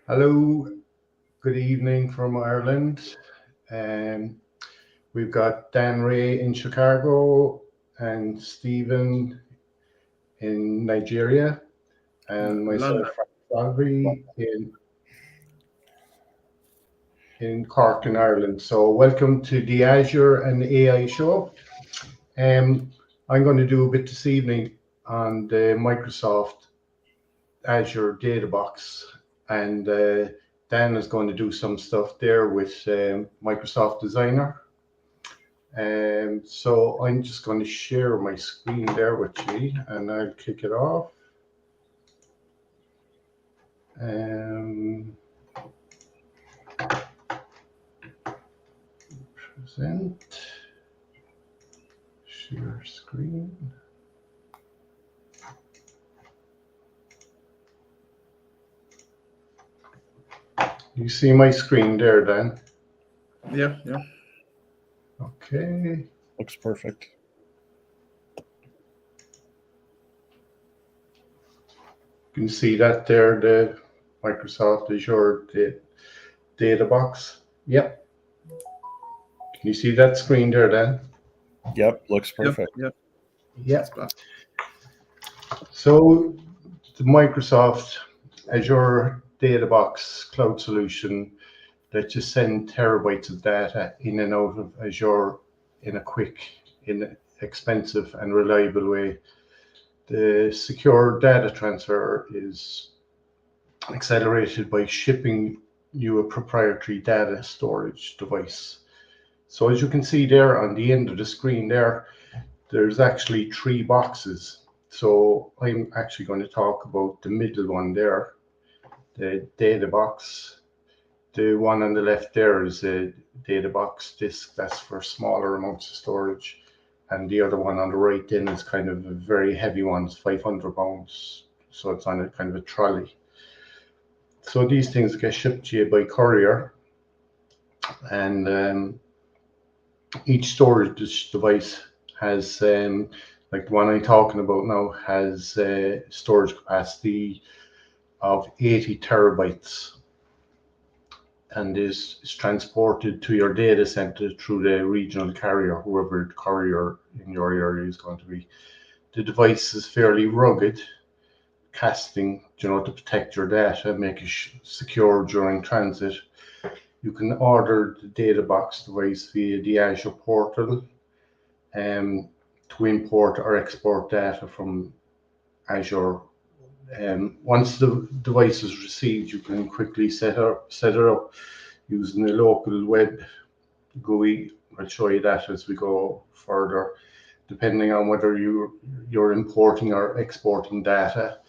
Hello, good evening from Ireland. Um, we've got Dan Ray in Chicago and Stephen in Nigeria, and myself, London. Frank Salvi, in Cork in Ireland. So, welcome to the Azure and AI show. Um, I'm going to do a bit this evening on the Microsoft Azure data box, and Dan is going to do some stuff there with Microsoft Designer. So I'm just going to share my screen there with you, and I'll kick it off. Present, share screen. You see my screen there, Dan? Yeah. Okay. Looks perfect. You can see that there, the Microsoft Azure data box. Yep. Can you see that screen there, Dan? Yep, looks perfect. Yep. Yeah. So the Microsoft Azure data box cloud solution that just send terabytes of data in and out of Azure in a quick, inexpensive, and reliable way. The secure data transfer is accelerated by shipping you a proprietary data storage device. So as you can see there on the end of the screen there's actually three boxes. So I'm actually going to talk about the middle one there, the data box. The one on the left there is a data box disk, that's for smaller amounts of storage. And the other one on the right then is kind of a very heavy one, it's 500 pounds. So it's on a kind of a trolley. So these things get shipped to you by courier, and each storage device has, like the one I'm talking about now, has storage capacity of 80 terabytes, and is transported to your data center through the regional carrier, whoever the courier in your area is going to be. The device is fairly rugged, casting, to protect your data, make it secure during transit. You can order the data box device via the Azure portal to import or export data from Azure. Once the device is received, you can quickly set it up using a local web GUI. I'll show you that as we go further, depending on whether you're importing or exporting data,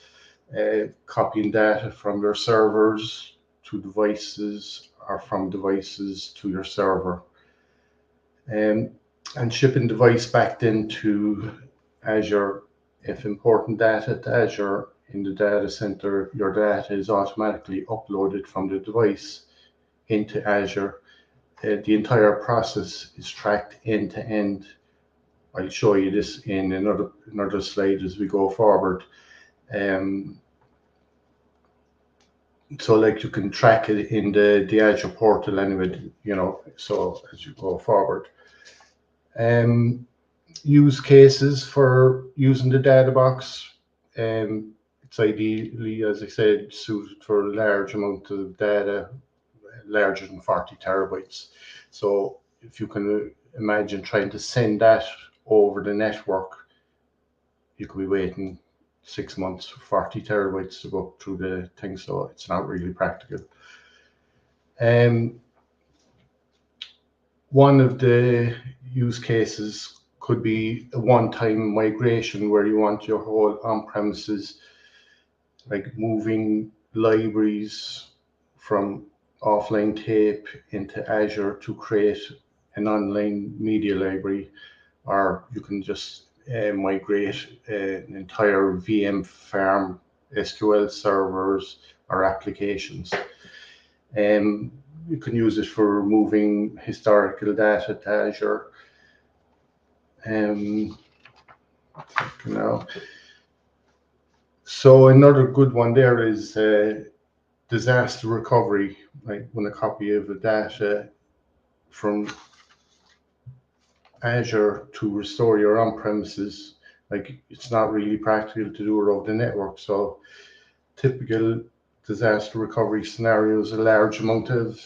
copying data from your servers to devices or from devices to your server, and shipping device back into Azure. If important data to Azure in the data center, your data is automatically uploaded from the device into Azure. The entire process is tracked end to end. I'll show you this in another slide as we go forward. So like you can track it in the Azure portal anyway, so as you go forward. Use cases for using the data box. It's ideally, as I said, suited for a large amount of data, larger than 40 terabytes. So if you can imagine trying to send that over the network, you could be waiting 6 months for 40 terabytes to go through the thing, so it's not really practical. One of the use cases could be a one-time migration where you want your whole on-premises, like moving libraries from offline tape into Azure to create an online media library, or you can just migrate an entire VM farm, SQL servers or applications. You can use it for moving historical data to Azure. So another good one there is disaster recovery, like when a copy of the data from Azure to restore your on-premises, like it's not really practical to do it over the network. So typical disaster recovery scenarios, a large amount of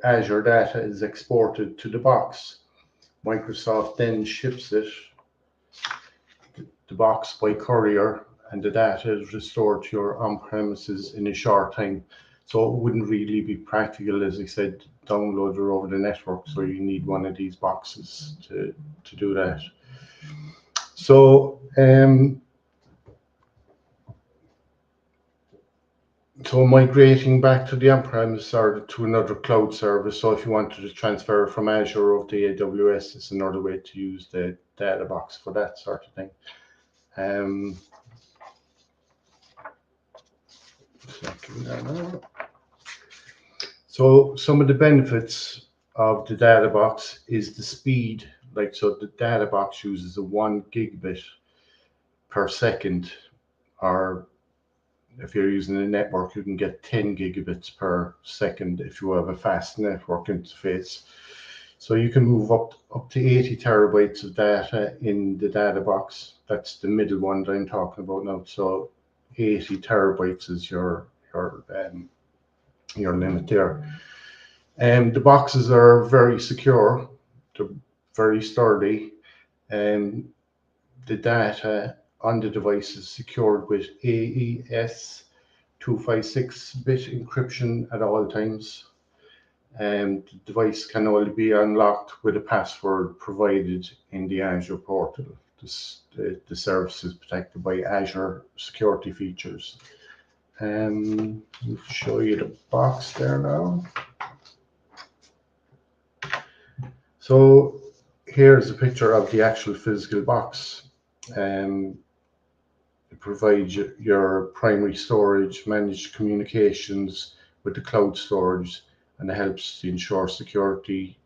Azure data is exported to the box. Microsoft then ships it, the box by courier, and the data is restored to your on-premises in a short time. So it wouldn't really be practical, as I said, download it over the network. So you need one of these boxes to do that. So migrating back to the on-premise or to another cloud service. So if you wanted to transfer from Azure over to AWS, it's another way to use the data box for that sort of thing. So some of the benefits of the data box is the speed. Like, so the data box uses a 1 gigabit per second, or if you're using a network, you can get 10 gigabits per second if you have a fast network interface. So you can move up to 80 terabytes of data in the data box. That's the middle one that I'm talking about now. So 80 terabytes is your limit there. The boxes are very secure. They're very sturdy. The data on the device is secured with AES 256-bit encryption at all times. The device can only be unlocked with a password provided in the Azure portal. The service is protected by Azure security features. Let me show you the box there now. So here's a picture of the actual physical box. It provides your primary storage, managed communications with the cloud storage, and it helps to ensure security,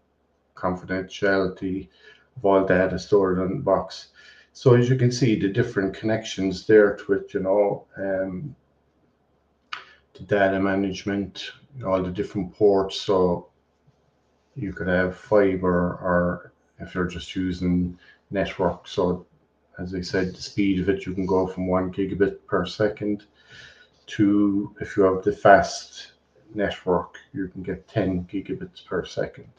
confidentiality of all data stored on the box. So as you can see, the different connections there to it, the data management, all the different ports. So you could have fiber, or if you're just using network. So as I said, the speed of it, you can go from 1 gigabit per second to, if you have the fast network, you can get 10 gigabits per second.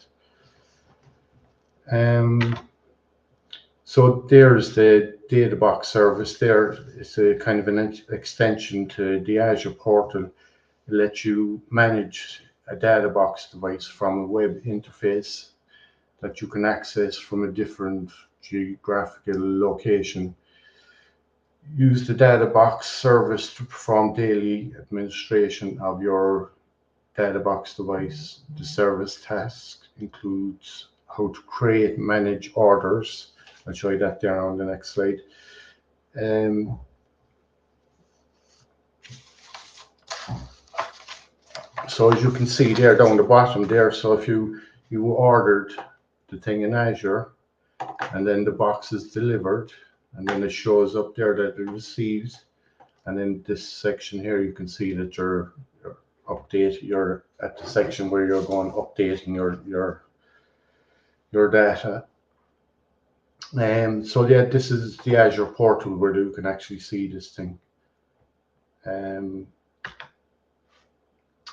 So there's the data box service there. It's a kind of an extension to the Azure portal. It lets you manage a data box device from a web interface that you can access from a different geographical location. Use the data box service to perform daily administration of your data box device. The service task includes how to create, manage orders. I'll show you that there on the next slide. So as you can see there down the bottom there, so if you ordered the thing in Azure, and then the box is delivered, and then it shows up there that it receives, and then this section here, you can see that you're at the section where you're going updating your data. So yeah, this is the Azure portal where you can actually see this thing.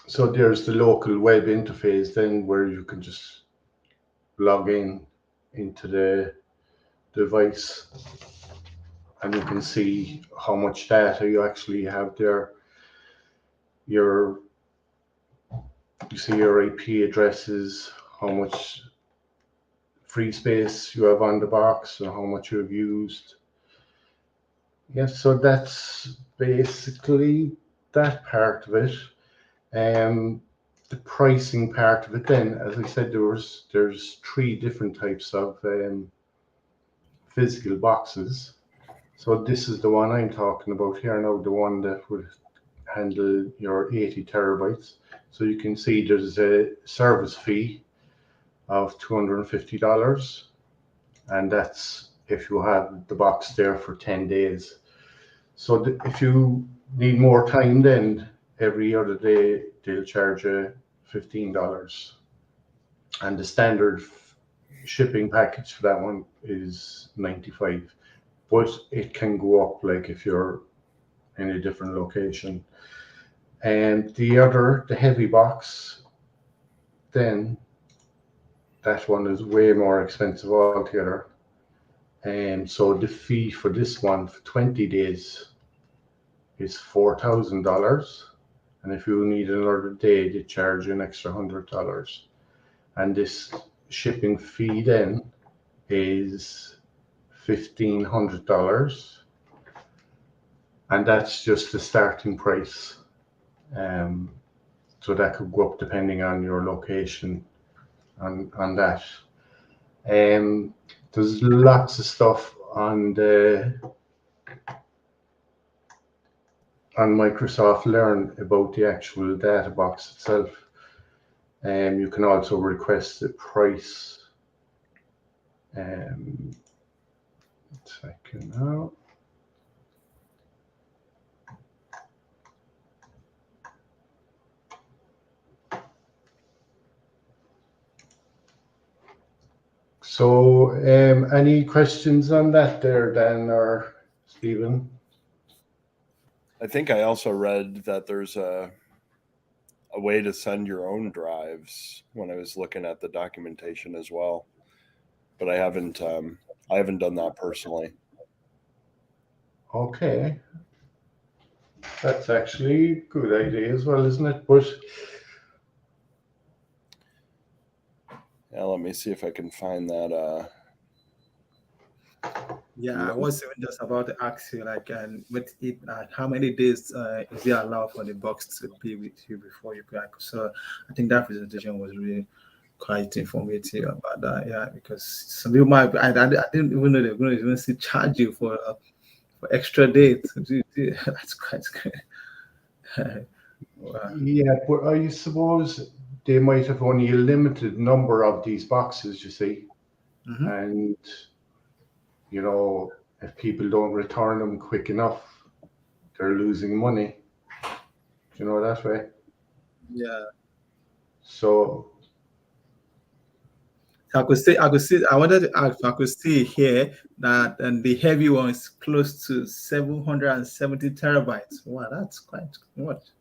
So there's the local web interface then, where you can just log into the device, and you can see how much data you actually have there. You see your IP addresses, how much free space you have on the box, and how much you have used. Yes, so that's basically that part of it. The pricing part of it then, as I said, there's 3 different types of physical boxes. So this is the one I'm talking about here now, the one that would handle your 80 terabytes. So you can see there's a service fee of $250, and that's if you have the box there for 10 days. So if you need more time, then every other day they'll charge you $15, and the standard shipping package for that one is 95. But it can go up, like if you're in a different location. And the heavy box, then that one is way more expensive altogether. And so the fee for this one for 20 days is $4,000. And if you need another day, they charge you an extra $100. And this shipping fee then is $1,500. And that's just the starting price. So that could go up depending on your location on that. There's lots of stuff on Microsoft Learn about the actual data box itself. You can also request the price. Second now. So, any questions on that there, Dan or Stephen? I think I also read that there's a way to send your own drives when I was looking at the documentation as well, but I haven't done that personally. Okay, that's actually a good idea as well, isn't it? But yeah, let me see if I can find that. Yeah, I was even just about to ask you, like, and with it, how many days is it allowed for the box to be with you before you back? So I think that presentation was really quite informative about that. Yeah, because some people might, I didn't even know they're going to even see charge you for extra dates. That's quite good. Wow. yeah, but I suppose they might have only a limited number of these boxes, you see, and you know, if people don't return them quick enough, they're losing money. You know that way. Yeah. So I could see, I wanted to ask, I could see here that and the heavy one is close to 770 terabytes. Wow, that's quite much.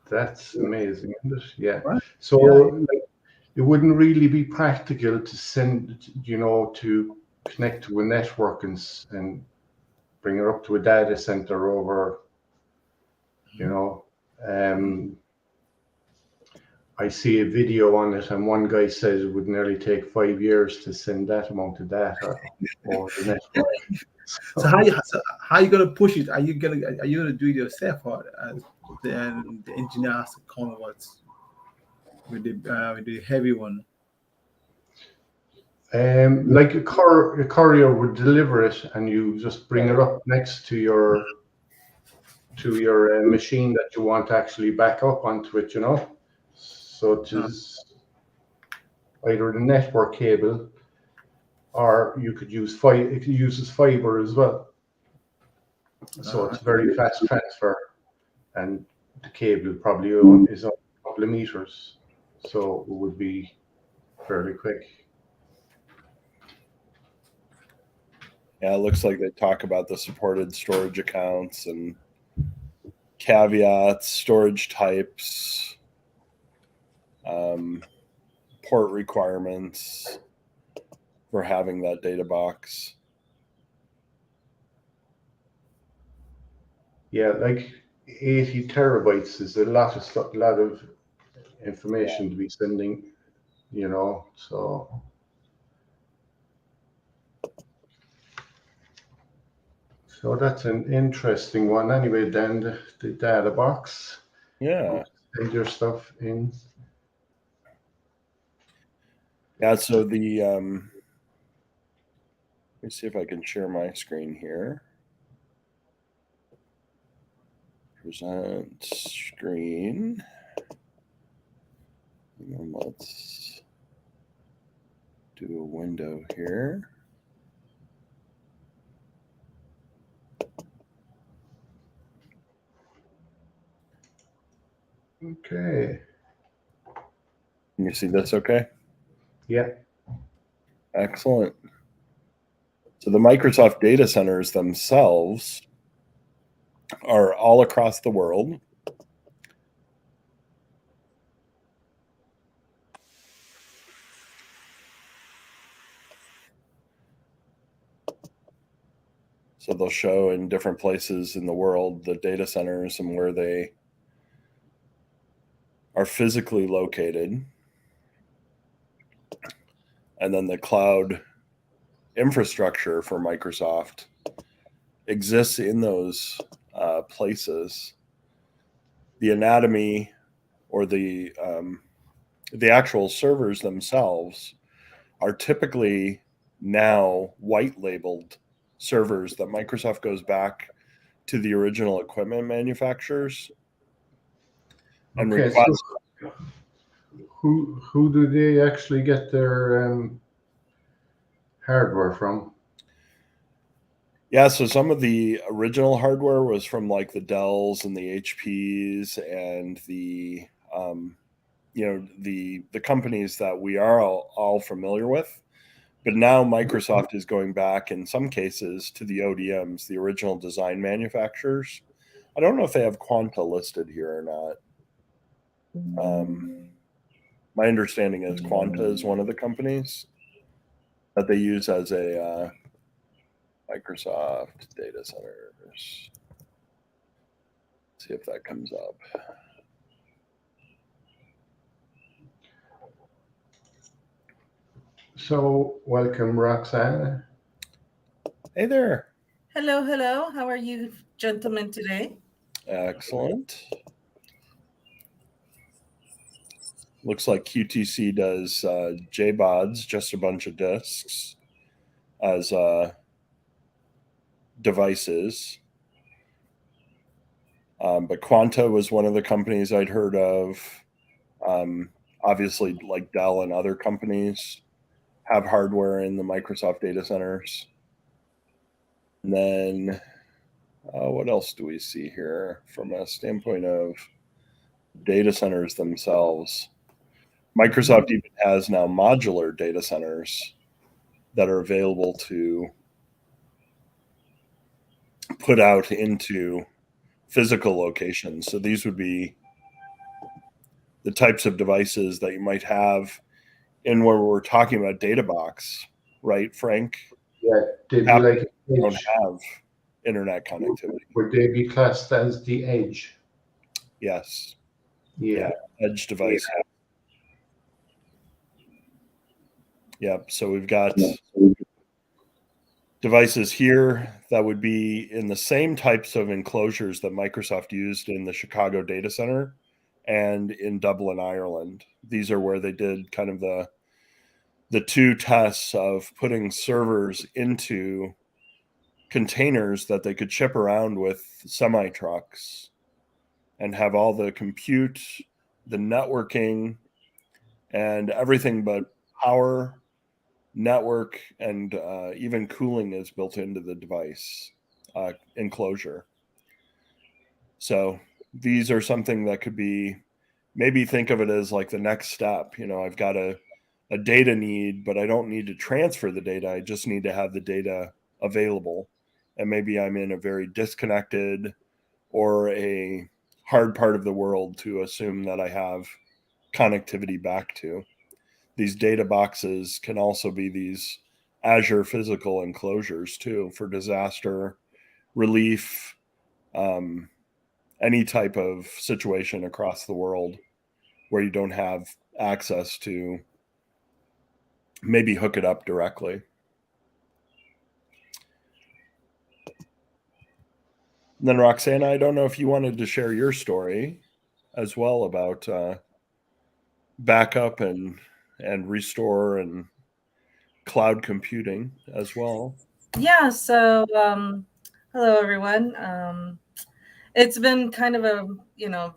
that's amazing, isn't it? Yeah. Right? So Yeah. like, it wouldn't really be practical to send, you know, to connect to a network and bring it up to a data center over, you know. I see a video on it, and one guy says it would nearly take 5 years to send that amount of data over the network. So how you gonna push it? Are you gonna do it yourself, or then the engineer has to come with the heavy one? Like a courier would deliver it, and you just bring it up next to your machine that you want to actually back up onto it, you know. So it is either the network cable, or you could use fiber. It uses fiber as well, so it's very fast transfer, and the cable probably is on a couple of meters, so it would be fairly quick. Yeah, it looks like they talk about the supported storage accounts and caveats, storage types, port requirements for having that data box. Yeah, like 80 terabytes is a lot of stuff, a lot of information to be sending, you know. So that's an interesting one. Anyway, then the data box. Yeah. Send your stuff in. Yeah, so the let me see if I can share my screen here. Present screen. And then let's do a window here. Okay. Can you see this okay? Yeah. Excellent. So the Microsoft data centers themselves are all across the world. So they'll show in different places in the world the data centers and where they are physically located. And then the cloud infrastructure for Microsoft exists in those places. The anatomy or the actual servers themselves are typically now white labeled servers that Microsoft goes back to the original equipment manufacturers and Okay. requests. So who do they actually get their hardware from? Yeah, so some of the original hardware was from like the Dells and the HPs and the the companies that we are all familiar with. But now Microsoft is going back in some cases to the ODMs, the original design manufacturers. I don't know if they have Quanta listed here or not. My understanding is Quanta is one of the companies that they use as a Microsoft data centers. See if that comes up. So welcome, Roxanne. Hey there. Hello, hello. How are you gentlemen today? Excellent. Looks like QTC does JBODs, just a bunch of disks, as devices. But Quanta was one of the companies I'd heard of. Obviously, like Dell and other companies have hardware in the Microsoft data centers. And then what else do we see here from a standpoint of data centers themselves? Microsoft even has now modular data centers that are available to put out into physical locations. So these would be the types of devices that you might have in where we're talking about data box, right, Frank? Yeah, they'd be Apps like don't edge. have internet connectivity. Would they be classed as the edge? Yes. Yeah. Edge device. Yep. So we've got devices here that would be in the same types of enclosures that Microsoft used in the Chicago data center and in Dublin, Ireland. These are where they did kind of the two tests of putting servers into containers that they could ship around with semi trucks and have all the compute, the networking, and everything but power, network, and even cooling is built into the device enclosure. So these are something that could be, maybe think of it as like the next step. You know, I've got a data need, but I don't need to transfer the data. I just need to have the data available. And maybe I'm in a very disconnected or a hard part of the world to assume that I have connectivity back to. These data boxes can also be these Azure physical enclosures too for disaster relief, any type of situation across the world where you don't have access to maybe hook it up directly. And then Roxanne, I don't know if you wanted to share your story as well about backup and restore and cloud computing as well. Yeah, so hello everyone. It's been kind of a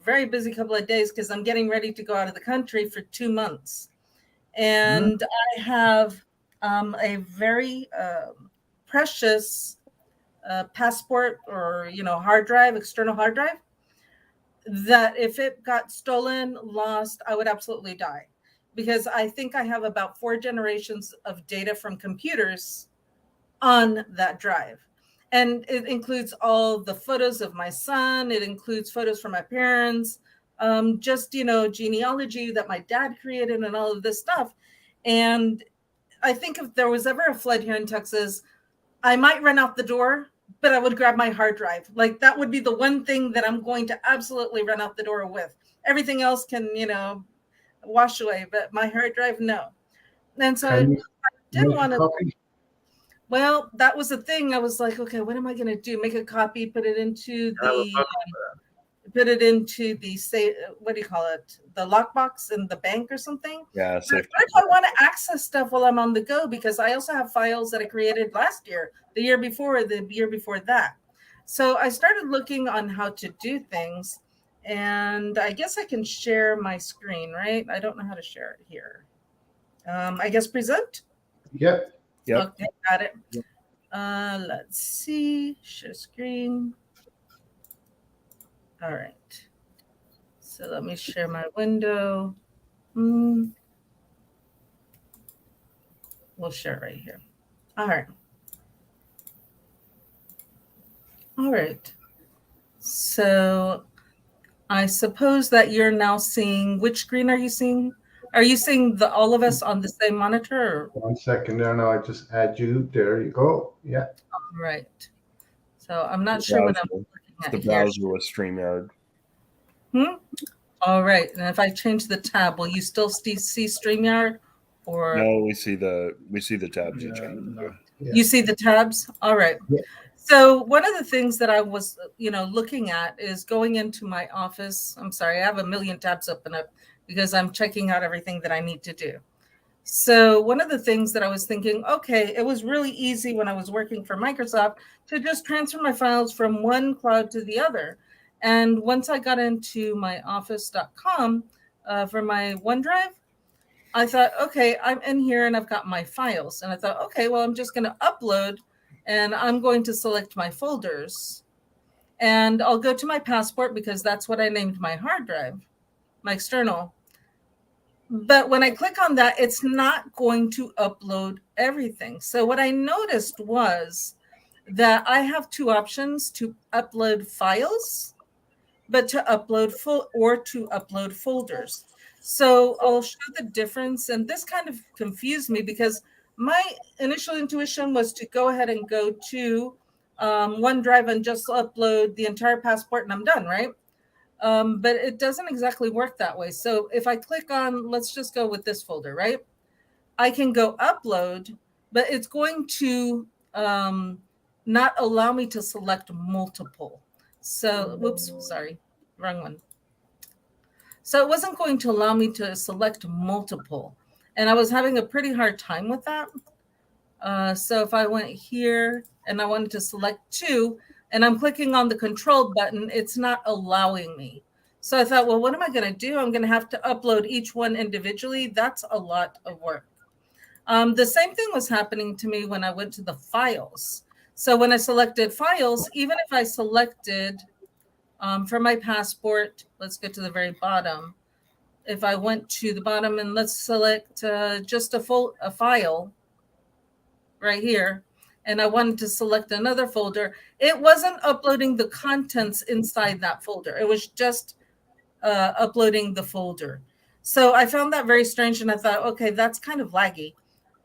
very busy couple of days because I'm getting ready to go out of the country for 2 months. And I have a very precious passport or hard drive, external hard drive that if it got stolen, lost, I would absolutely die, because I think I have about 4 generations of data from computers on that drive. And it includes all the photos of my son. It includes photos from my parents, just, genealogy that my dad created and all of this stuff. And I think if there was ever a flood here in Texas, I might run out the door, but I would grab my hard drive. Like, that would be the one thing that I'm going to absolutely run out the door with. Everything else can, wash away, but my hard drive, no. And so Can you I didn't make a want to. copy? Well, that was the thing. I was like, okay, what am I going to do? Make a copy, put it into say, what do you call it? The lockbox in the bank or something. Yeah, But safe. what if I want to access stuff while I'm on the go? Because I also have files that I created last year, the year before that. So I started looking on how to do things, and I guess I can share my screen, right? I don't know how to share it here. I guess present. Yep. Yep. Okay, got it. Let's see. Share screen. All right. So let me share my window. We'll share it right here. All right. All right. So I suppose that you're now seeing, which screen are you seeing? Are you seeing all of us on the same monitor? Or? 1 second there. Now I just add you. There you go. Yeah. All right. So I'm not sure what I'm looking at The here. browser with StreamYard. All right. And if I change the tab, will you still see StreamYard? Or No, we see the tabs you change. No. Yeah. You see the tabs? All right. Yeah. So one of the things that I was, looking at is going into my office. I'm sorry, I have a million tabs open up because I'm checking out everything that I need to do. So one of the things that I was thinking, okay, it was really easy when I was working for Microsoft to just transfer my files from one cloud to the other. And once I got into my office.com for my OneDrive, I thought, okay, I'm in here and I've got my files. And I thought, okay, well, I'm just going to upload and I'm going to select my folders. And I'll go to my passport because that's what I named my hard drive, my external. But when I click on that, it's not going to upload everything. So what I noticed was that I have 2 options: to upload files, but to upload to upload folders. So I'll show the difference. And this kind of confused me because my initial intuition was to go ahead and go to OneDrive and just upload the entire passport and I'm done, right? But it doesn't exactly work that way. So if I click on, let's just go with this folder, right? I can go upload, but it's going to not allow me to select multiple. So, whoops, sorry, wrong one. So it wasn't going to allow me to select multiple. And I was having a pretty hard time with that. So if I went here and I wanted to select 2, and I'm clicking on the control button, it's not allowing me. So I thought, well, what am I going to do? I'm going to have to upload each one individually. That's a lot of work. The same thing was happening to me when I went to the files. So when I selected files, even if I selected for my passport, let's get to the very bottom. If I went to the bottom and let's select just a file right here, and I wanted to select another folder, it wasn't uploading the contents inside that folder. It was just uploading the folder. So I found that very strange, and I thought, okay, that's kind of laggy.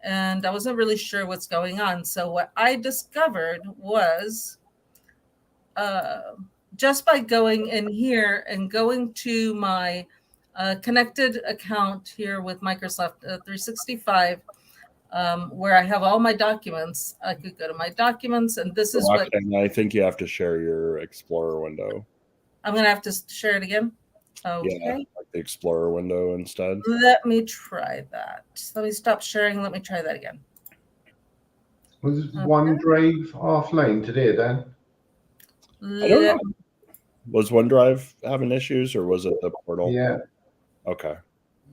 And I wasn't really sure what's going on. So what I discovered was just by going in here and going to my connected account here with Microsoft 365, where I have all my documents, I could go to my documents, and this is what I think you have to share your Explorer window. I'm going to have to share it again. Okay. Yeah, like the Explorer window instead. Let me try that. Let me stop sharing. Let me try that again. Was OneDrive offline today then? I don't know. Was OneDrive having issues or was it the portal? Yeah. Okay.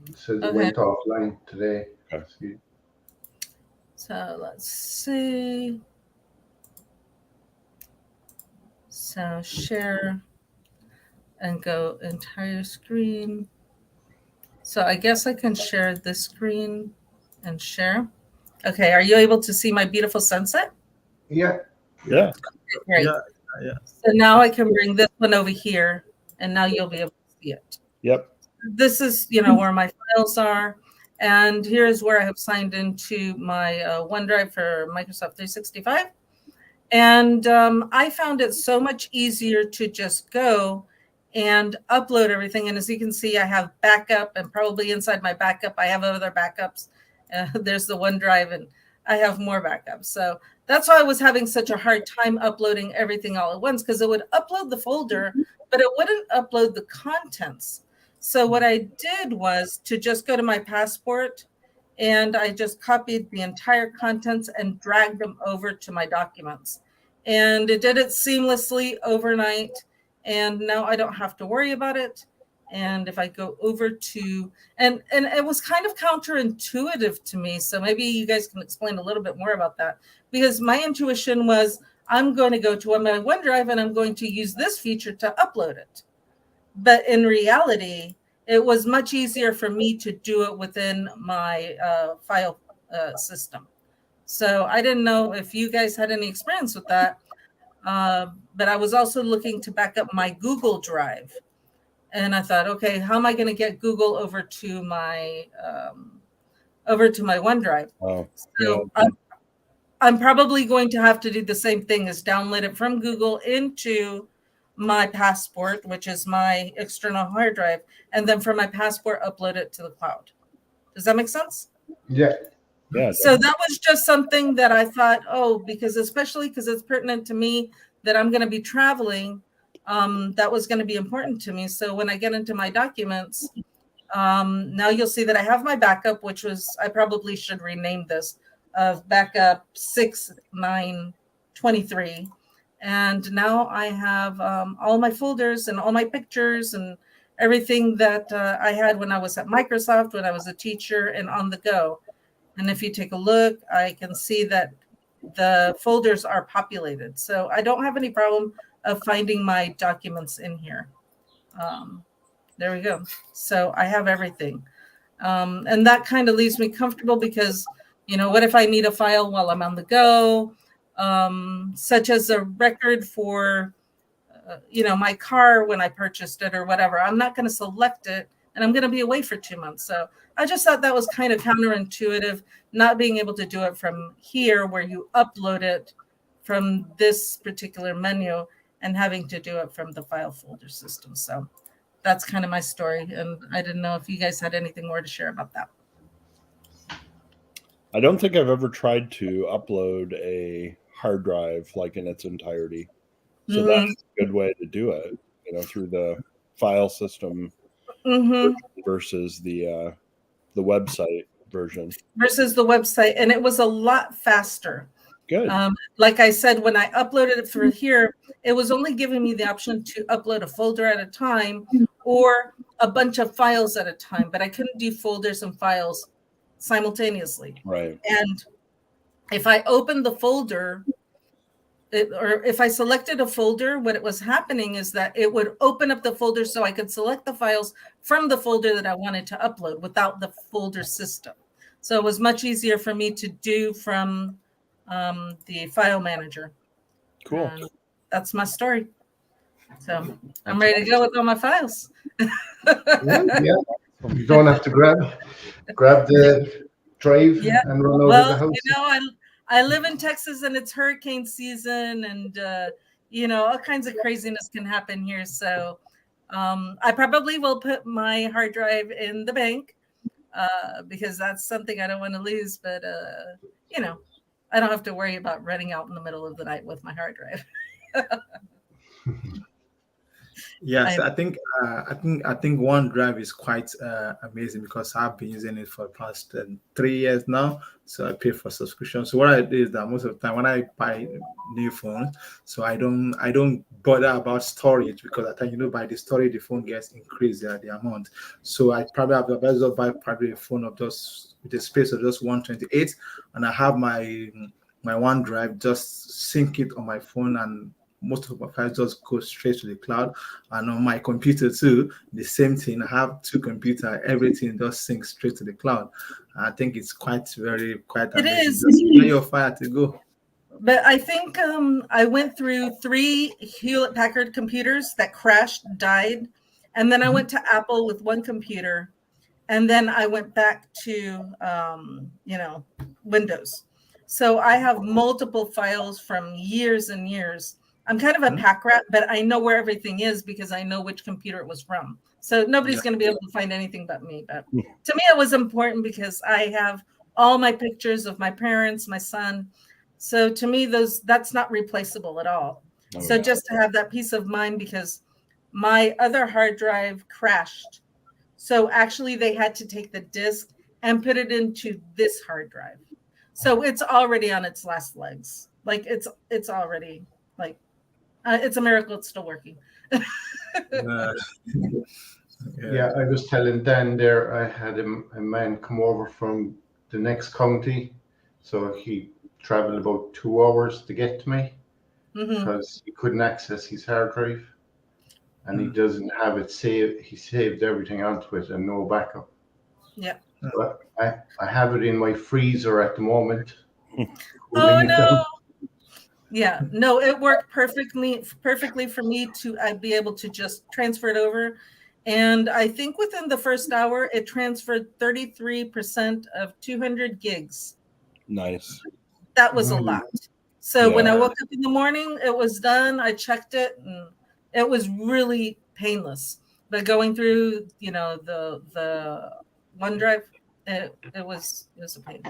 It says it went offline today. Okay. So let's see. So share. and go entire screen. So I guess I can share this screen and share. Okay, are you able to see my beautiful sunset? Yeah. Yeah. Okay, great. Yeah. So now I can bring this one over here, and now you'll be able to see it. Yep. This is, where my files are. And here's where I have signed into my OneDrive for Microsoft 365. And I found it so much easier to just go and upload everything. And as you can see, I have backup, and probably inside my backup, I have other backups. There's the OneDrive, and I have more backups. So that's why I was having such a hard time uploading everything all at once, because it would upload the folder, but it wouldn't upload the contents. So what I did was to just go to my passport, and I just copied the entire contents and dragged them over to my documents. And it did it seamlessly overnight. And now I don't have to worry about it. And if I go over to, and it was kind of counterintuitive to me. So maybe you guys can explain a little bit more about that, because my intuition was I'm going to go to my OneDrive and I'm going to use this feature to upload it. But in reality, it was much easier for me to do it within my file system. So I didn't know if you guys had any experience with that. But I was also looking to back up my Google Drive. And I thought, okay, how am I going to get Google over to my OneDrive? Oh, So yeah. I'm probably going to have to do the same thing as download it from Google into my passport, which is my external hard drive, and then from my passport, upload it to the cloud. Does that make sense? Yeah. Yeah. So that was just something that I thought, especially because it's pertinent to me that I'm going to be traveling, that was going to be important to me. So when I get into my documents, now you'll see that I have my backup, which was, I probably should rename this, of backup 6923. And now I have all my folders and all my pictures and everything that I had when I was at Microsoft, when I was a teacher and on the go. And if you take a look, I can see that the folders are populated. So I don't have any problem of finding my documents in here. There we go. So I have everything. And that kind of leaves me comfortable because, what if I need a file while I'm on the go, such as a record for, my car when I purchased it or whatever. I'm not going to select it, and I'm going to be away for 2 months. So I just thought that was kind of counterintuitive, not being able to do it from here where you upload it from this particular menu and having to do it from the file folder system. So that's kind of my story. And I didn't know if you guys had anything more to share about that. I don't think I've ever tried to upload a hard drive like in its entirety. So that's a good way to do it, through the file system versus the website version. Versus the website. And it was a lot faster. Good. Like I said, when I uploaded it through here, it was only giving me the option to upload a folder at a time or a bunch of files at a time, but I couldn't do folders and files simultaneously. Right. And if I opened the folder, or if I selected a folder, what it was happening is that it would open up the folder so I could select the files from the folder that I wanted to upload without the folder system. So it was much easier for me to do from the file manager. Cool. And that's my story. So I'm ready to go with all my files. Yeah. You don't have to grab the drive and run over the house. I live in Texas and it's hurricane season, and all kinds of craziness can happen here. So I probably will put my hard drive in the bank because that's something I don't want to lose. But I don't have to worry about running out in the middle of the night with my hard drive. Yes, I think OneDrive is quite amazing because I've been using it for the past 3 years now. So I pay for subscription. So what I do is that most of the time when I buy new phones, so I don't bother about storage because at times by the storage the phone gets increased the amount. So I probably have the best of buy probably a phone of just with a space of just 128, and I have my OneDrive just sync it on my phone and most of my files just go straight to the cloud. And on my computer too, the same thing. I have two computers, everything just syncs straight to the cloud. I think it's quite It amazing. is. Just where your file to go. But I think I went through 3 Hewlett Packard computers that crashed, died, and then I went to Apple with 1 computer, and then I went back to Windows. So I have multiple files from years and years. I'm kind of a pack rat, but I know where everything is because I know which computer it was from. So nobody's going to be able to find anything but me. But to me, it was important because I have all my pictures of my parents, my son. So to me, that's not replaceable at all. So just to have that peace of mind, because my other hard drive crashed. So actually they had to take the disk and put it into this hard drive. So it's already on its last legs. Like it's already like, it's a miracle it's still working. Yeah, I was telling Dan there, I had a man come over from the next county. So he traveled about 2 hours to get to me because he couldn't access his hard drive. And he doesn't have it saved. He saved everything onto it and no backup. Yeah. But I have it in my freezer at the moment. Oh no. Yeah, no, it worked perfectly for me to be able to just transfer it over. And I think within the first hour, it transferred 33% of 200 gigs. Nice. That was a lot. So when I woke up in the morning, it was done. I checked it and it was really painless. But going through, the OneDrive, it was a pain.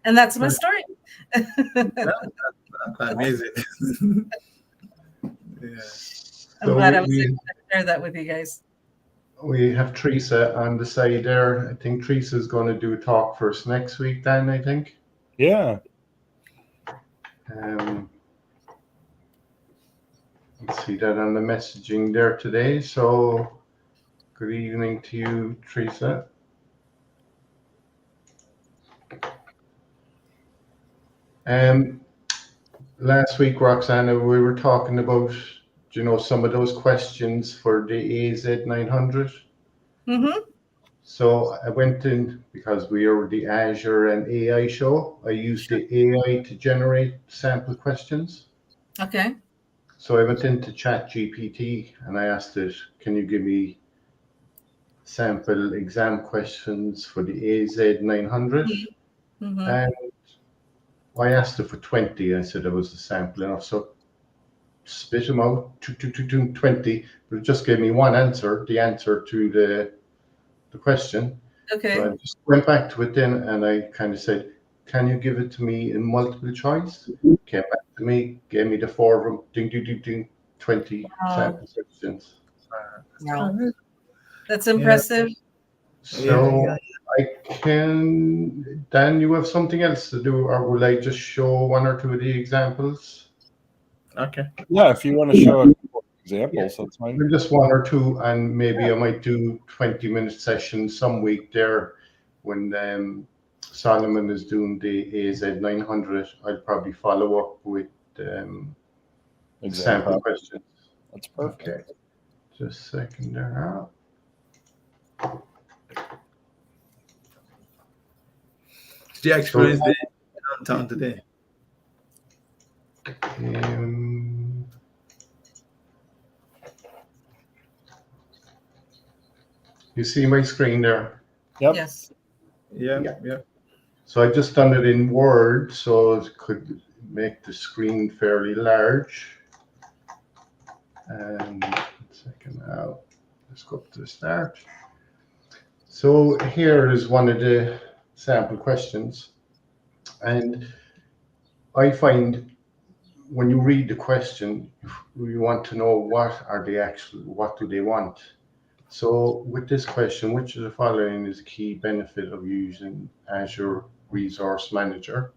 And that's my story. Amazing. I'm glad I was able to share that with you guys. We have Teresa on the side there. I think Teresa's going to do a talk for us next week, Dan, I think. Yeah. Let's see that on the messaging there today. So good evening to you, Teresa. Last week, Roxana, we were talking about, some of those questions for the AZ900. So I went in, because we are the Azure and AI show, I used the AI to generate sample questions. Okay. So I went into ChatGPT and I asked it, can you give me sample exam questions for the AZ900? And I asked it for 20. I said it was a sample enough. So spit them out, 20, but it just gave me one answer, the answer to the question. Okay. So I just went back to it then and I kind of said, can you give it to me in multiple choice? Came back to me, gave me the 4 of them, ding, ding, ding, ding, 20 sample questions. Wow. That's impressive. So I can, Dan, you have something else to do, or will I just show 1 or 2 of the examples? Okay. Yeah, if you want to show a couple of examples, that's fine. Just 1 or 2, and maybe I might do 20-minute sessions some week there when Solomon is doing the AZ900. I'll probably follow up with sample questions. That's perfect. Okay, just a second there. Did you experience the downtown today? You see my screen there? Yep. Yes. Yeah. So I just done it in Word, so it could make the screen fairly large. And second now, let's go up to the start. So here is one of the sample questions, and I find when you read the question, you want to know what do they want. So with this question, which of the following is a key benefit of using Azure Resource Manager?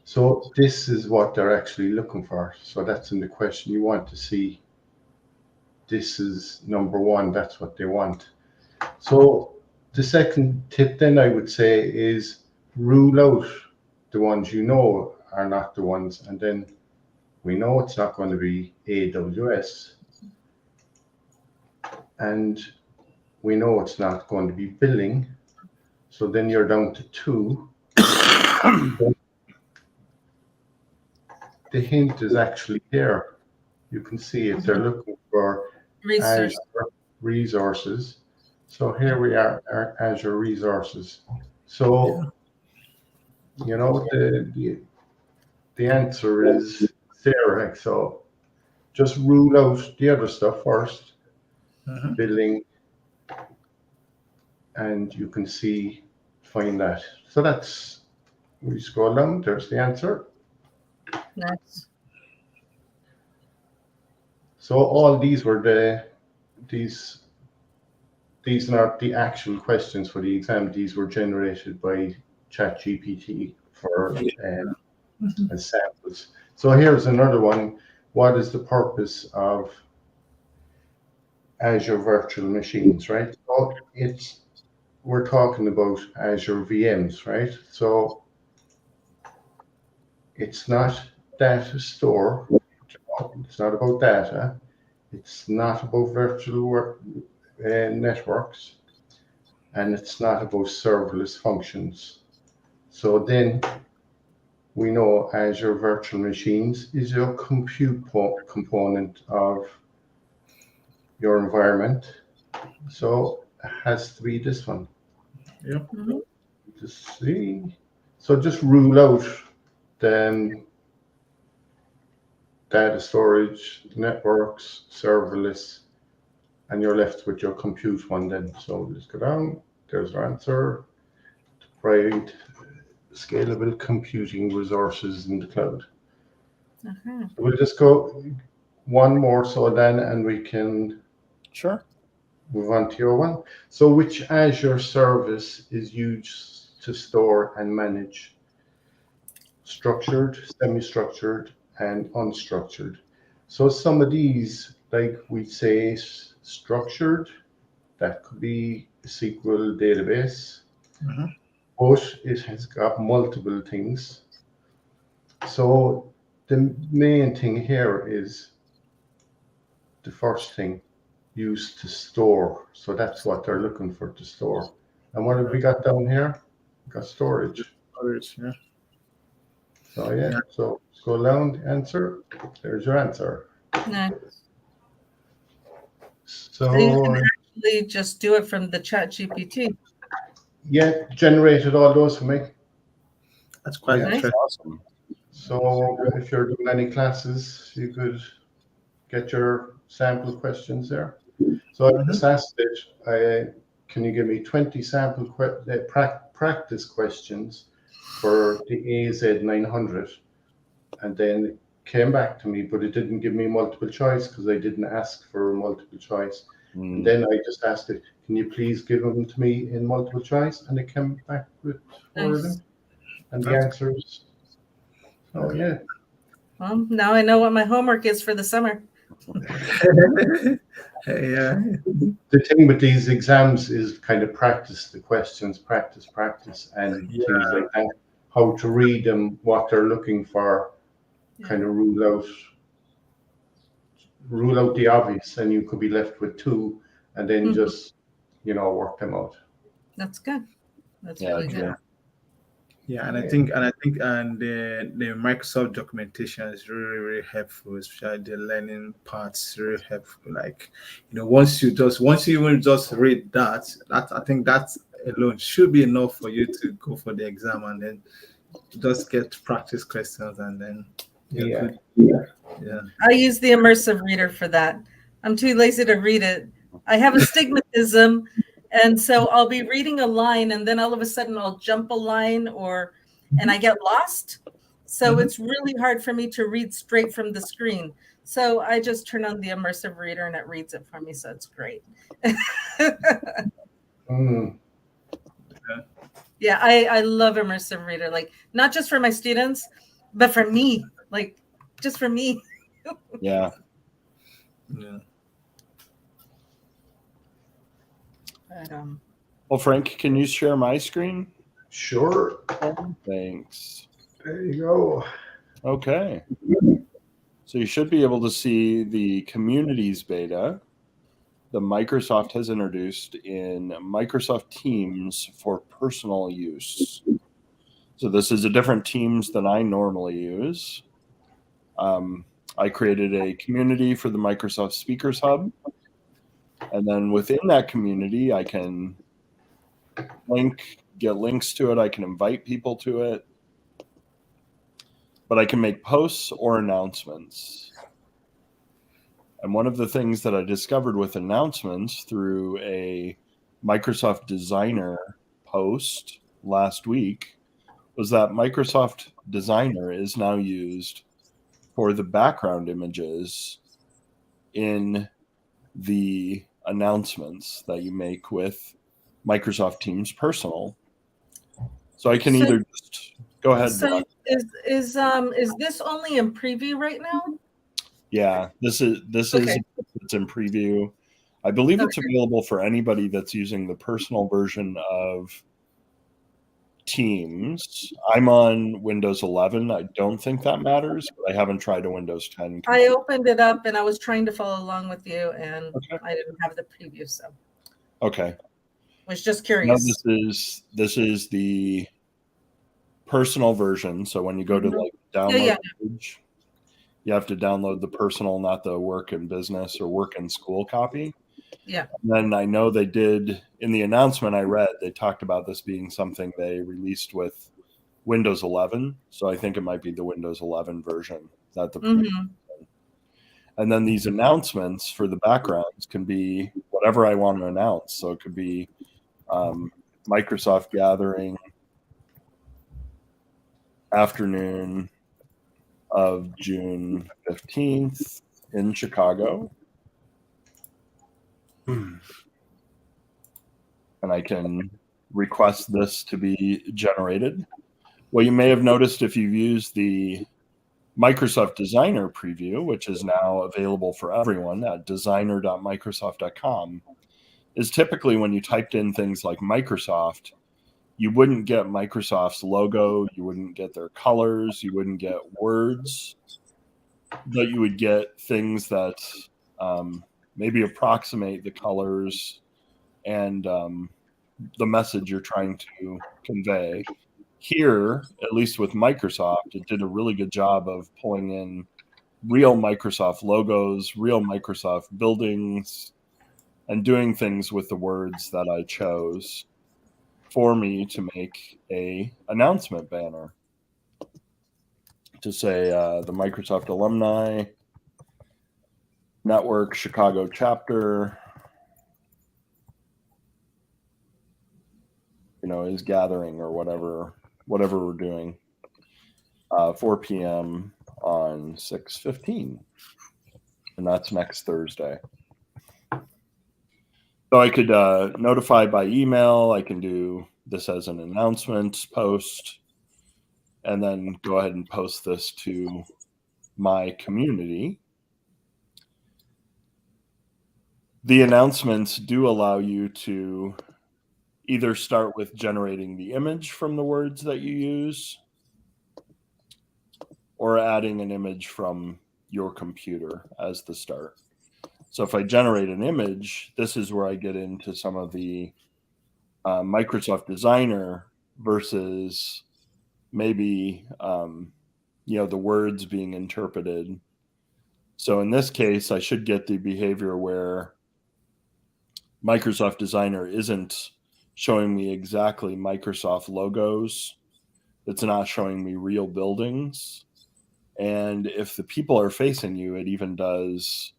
So this is what they're actually looking for. So that's in the question. You want to see, this is number 1, that's what they want. So the second tip then I would say is rule out the ones you know are not the ones, and then We know it's not going to be AWS. And we know it's not going to be billing. So then you're down to 2. The hint is actually there. You can see if they're looking for Research. Azure resources. So here we are, our Azure resources. So, you know, the answer is there. So just rule out the other stuff first, billing, and you can find that. So that's, we scroll down, there's the answer. Nice. So all these were these are not the actual questions for the exam. These were generated by ChatGPT for as samples. So here's another one. What is the purpose of Azure virtual machines, right? So we're talking about Azure VMs, right? So it's not data store. It's not about data. It's not about virtual networks, and it's not about serverless functions. So then we know Azure Virtual Machines is your compute component of your environment. So it has to be this one. Yep. Just see. So just rule out the data storage, networks, serverless, and you're left with your compute one then. So let's go down. There's our answer. Provide scalable computing resources in the cloud. So we'll just go one more so then, and we can move on to your one. So which Azure service is used to store and manage structured, semi-structured, and unstructured? So some of these, like we say, structured, that could be a SQL database, but it has got multiple things. So the main thing here is the first thing, used to store. So that's what they're looking for, to store. And what have we got down here? We got storage. Storage, yeah. So yeah, so scroll down the answer. There's your answer. Nice. So you can actually just do it from the ChatGPT. Yeah, generated all those for me. That's quite interesting. Awesome. So if you're doing any classes, you could get your sample questions there. So I just asked it, can you give me 20 sample practice questions for the AZ900? And then it came back to me, but it didn't give me multiple choice because I didn't ask for multiple choice. And then I just asked it, can you please give them to me in multiple choice? And it came back with 4 of them. And the answers. Oh, yeah. Well, now I know what my homework is for the summer. Yeah. The thing with these exams is kind of practice the questions, practice, and things like that. How to read them, what they're looking for, kind of rule out the obvious, and you could be left with 2, and then just work them out. That's good. That's really good. Yeah, and I think the Microsoft documentation is really, really helpful, especially the learning parts really helpful. Like, once you even just read that I think that alone should be enough for you to go for the exam, and then just get practice questions, and then good. Yeah. I use the immersive reader for that. I'm too lazy to read it. I have astigmatism, and so I'll be reading a line, and then all of a sudden I'll jump a line, and I get lost. So it's really hard for me to read straight from the screen. So I just turn on the immersive reader, and it reads it for me. So it's great. Yeah, I love immersive reader. Like, not just for my students, but for me. Like, just for me. Yeah. But, well, Frank, can you share my screen? Sure. Thanks. There you go. Okay. So you should be able to see the communities beta that Microsoft has introduced in Microsoft Teams for personal use. So this is a different Teams than I normally use. I created a community for the Microsoft Speakers Hub. And then within that community, I can get links to it. I can invite people to it. But I can make posts or announcements. And one of the things that I discovered with announcements through a Microsoft Designer post last week was that Microsoft Designer is now used for the background images in the announcements that you make with Microsoft Teams Personal. So I can either just go ahead. So is this only in preview right now? Yeah, this is it's in preview. I believe it's available for anybody that's using the personal version of Teams. I'm on Windows 11. I don't think that matters, but I haven't tried a Windows 10. I opened it up and I was trying to follow along with you, and I didn't have the preview, so okay. Was just curious. No, this is the personal version. So when you go to like download page, you have to download the personal, not the work and business or work and school copy. Yeah. And then I know they did in the announcement I read, they talked about this being something they released with Windows 11. So I think it might be the Windows 11 version that the and then these announcements for the backgrounds can be whatever I want to announce. So it could be Microsoft gathering afternoon of June 15th in Chicago. And I can request this to be generated. Well, you may have noticed if you've used the Microsoft Designer preview, which is now available for everyone at designer.microsoft.com, is typically when you typed in things like Microsoft, you wouldn't get Microsoft's logo, you wouldn't get their colors, you wouldn't get words, but you would get things that maybe approximate the colors and the message you're trying to convey. Here, at least with Microsoft, it did a really good job of pulling in real Microsoft logos, real Microsoft buildings, and doing things with the words that I chose for me to make a announcement banner to say the Microsoft Alumni Network Chicago chapter, is gathering or whatever we're doing, 4 p.m. on 6/15, and that's next Thursday. So I could notify by email. I can do this as an announcement post, and then go ahead and post this to my community. The announcements do allow you to either start with generating the image from the words that you use or adding an image from your computer as the start. So if I generate an image, this is where I get into some of the Microsoft Designer versus maybe, the words being interpreted. So in this case, I should get the behavior where Microsoft Designer isn't showing me exactly Microsoft logos. It's not showing me real buildings. And if the people are facing you, it even does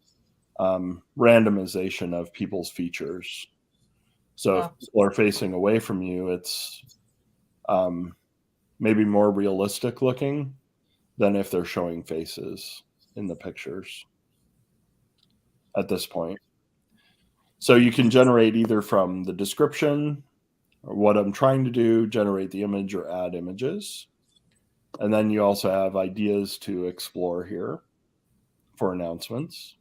randomization of people's features. So if people are facing away from you, it's maybe more realistic looking than if they're showing faces in the pictures at this point. So you can generate either from the description or what I'm trying to do, generate the image or add images. And then you also have ideas to explore here for announcements.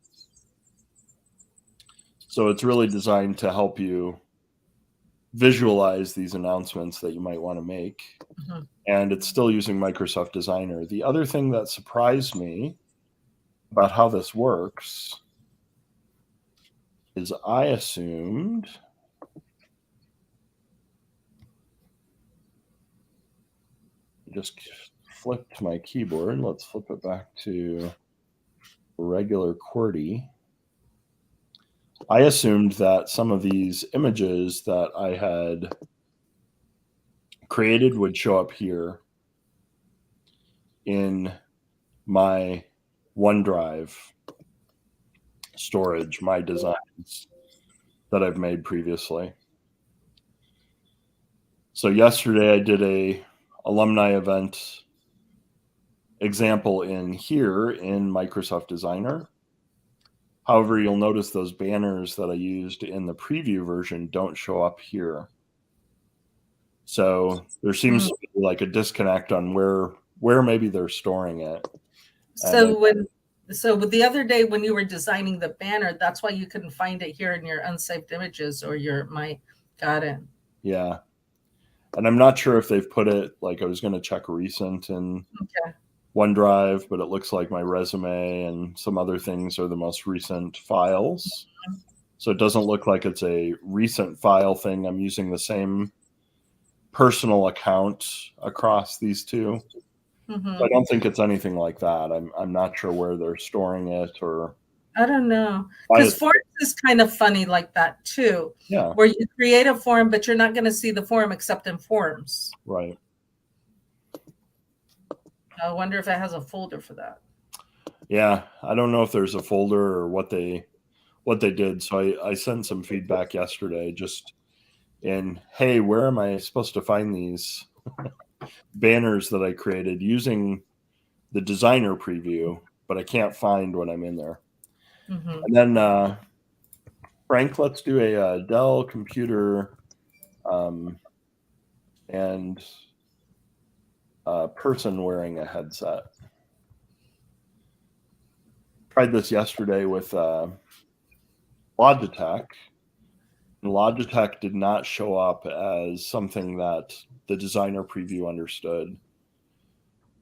So it's really designed to help you visualize these announcements that you might want to make. And it's still using Microsoft Designer. The other thing that surprised me about how this works is I assumed just flipped my keyboard. Let's flip it back to regular QWERTY. I assumed that some of these images that I had created would show up here in my OneDrive storage, my designs that I've made previously. So yesterday I did a alumni event example in here in Microsoft Designer. However, you'll notice those banners that I used in the preview version don't show up here. So there seems to be like a disconnect on where maybe they're storing it. So the other day when you were designing the banner, that's why you couldn't find it here in your unsaved images or got it. Yeah. And I'm not sure if they've put it, like I was going to check recent in OneDrive, but it looks like my resume and some other things are the most recent files. So it doesn't look like it's a recent file thing. I'm using the same personal account across these two. Mm-hmm. So I don't think it's anything like that. I'm not sure where they're storing it, or I don't know, because forms is kind of funny like that too. Yeah, where you create a form, but you're not going to see the form except in Forms. Right. I wonder if it has a folder for that. Yeah, I don't know if there's a folder or what they did. So I sent some feedback yesterday, just in, hey, where am I supposed to find these banners that I created using the designer preview, but I can't find when I'm in there. Mm-hmm. And then Frank, let's do a Dell computer and a person wearing a headset. Tried this yesterday with Logitech. And Logitech did not show up as something that the designer preview understood.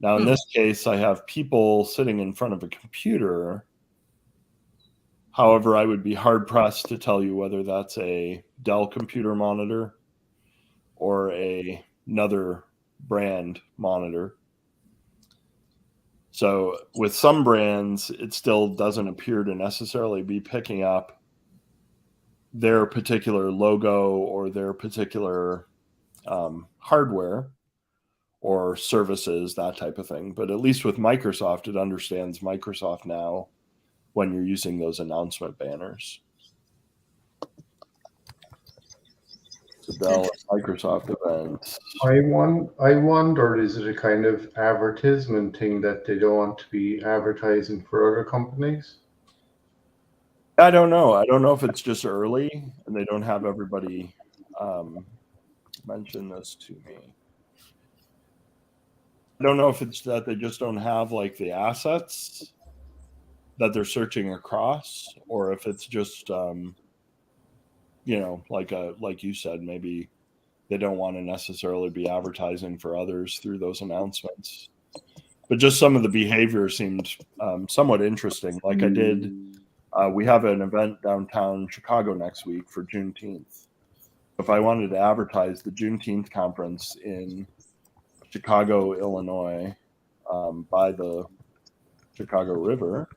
Now, in this case, I have people sitting in front of a computer. However, I would be hard-pressed to tell you whether that's a Dell computer monitor or another brand monitor. So with some brands, it still doesn't appear to necessarily be picking up their particular logo or their particular hardware or services, that type of thing. But at least with Microsoft, it understands Microsoft now when you're using those announcement banners. The Dell Microsoft event. I wonder, is it a kind of advertisement thing that they don't want to be advertising for other companies? I don't know. I don't know if it's just early and they don't have everybody mention this to me. I don't know if it's that they just don't have like the assets that they're searching across, or if it's just like you said, maybe they don't want to necessarily be advertising for others through those announcements. But just some of the behavior seemed somewhat interesting. Like we have an event downtown Chicago next week for Juneteenth. If I wanted to advertise the Juneteenth conference in Chicago, Illinois, by the Chicago River,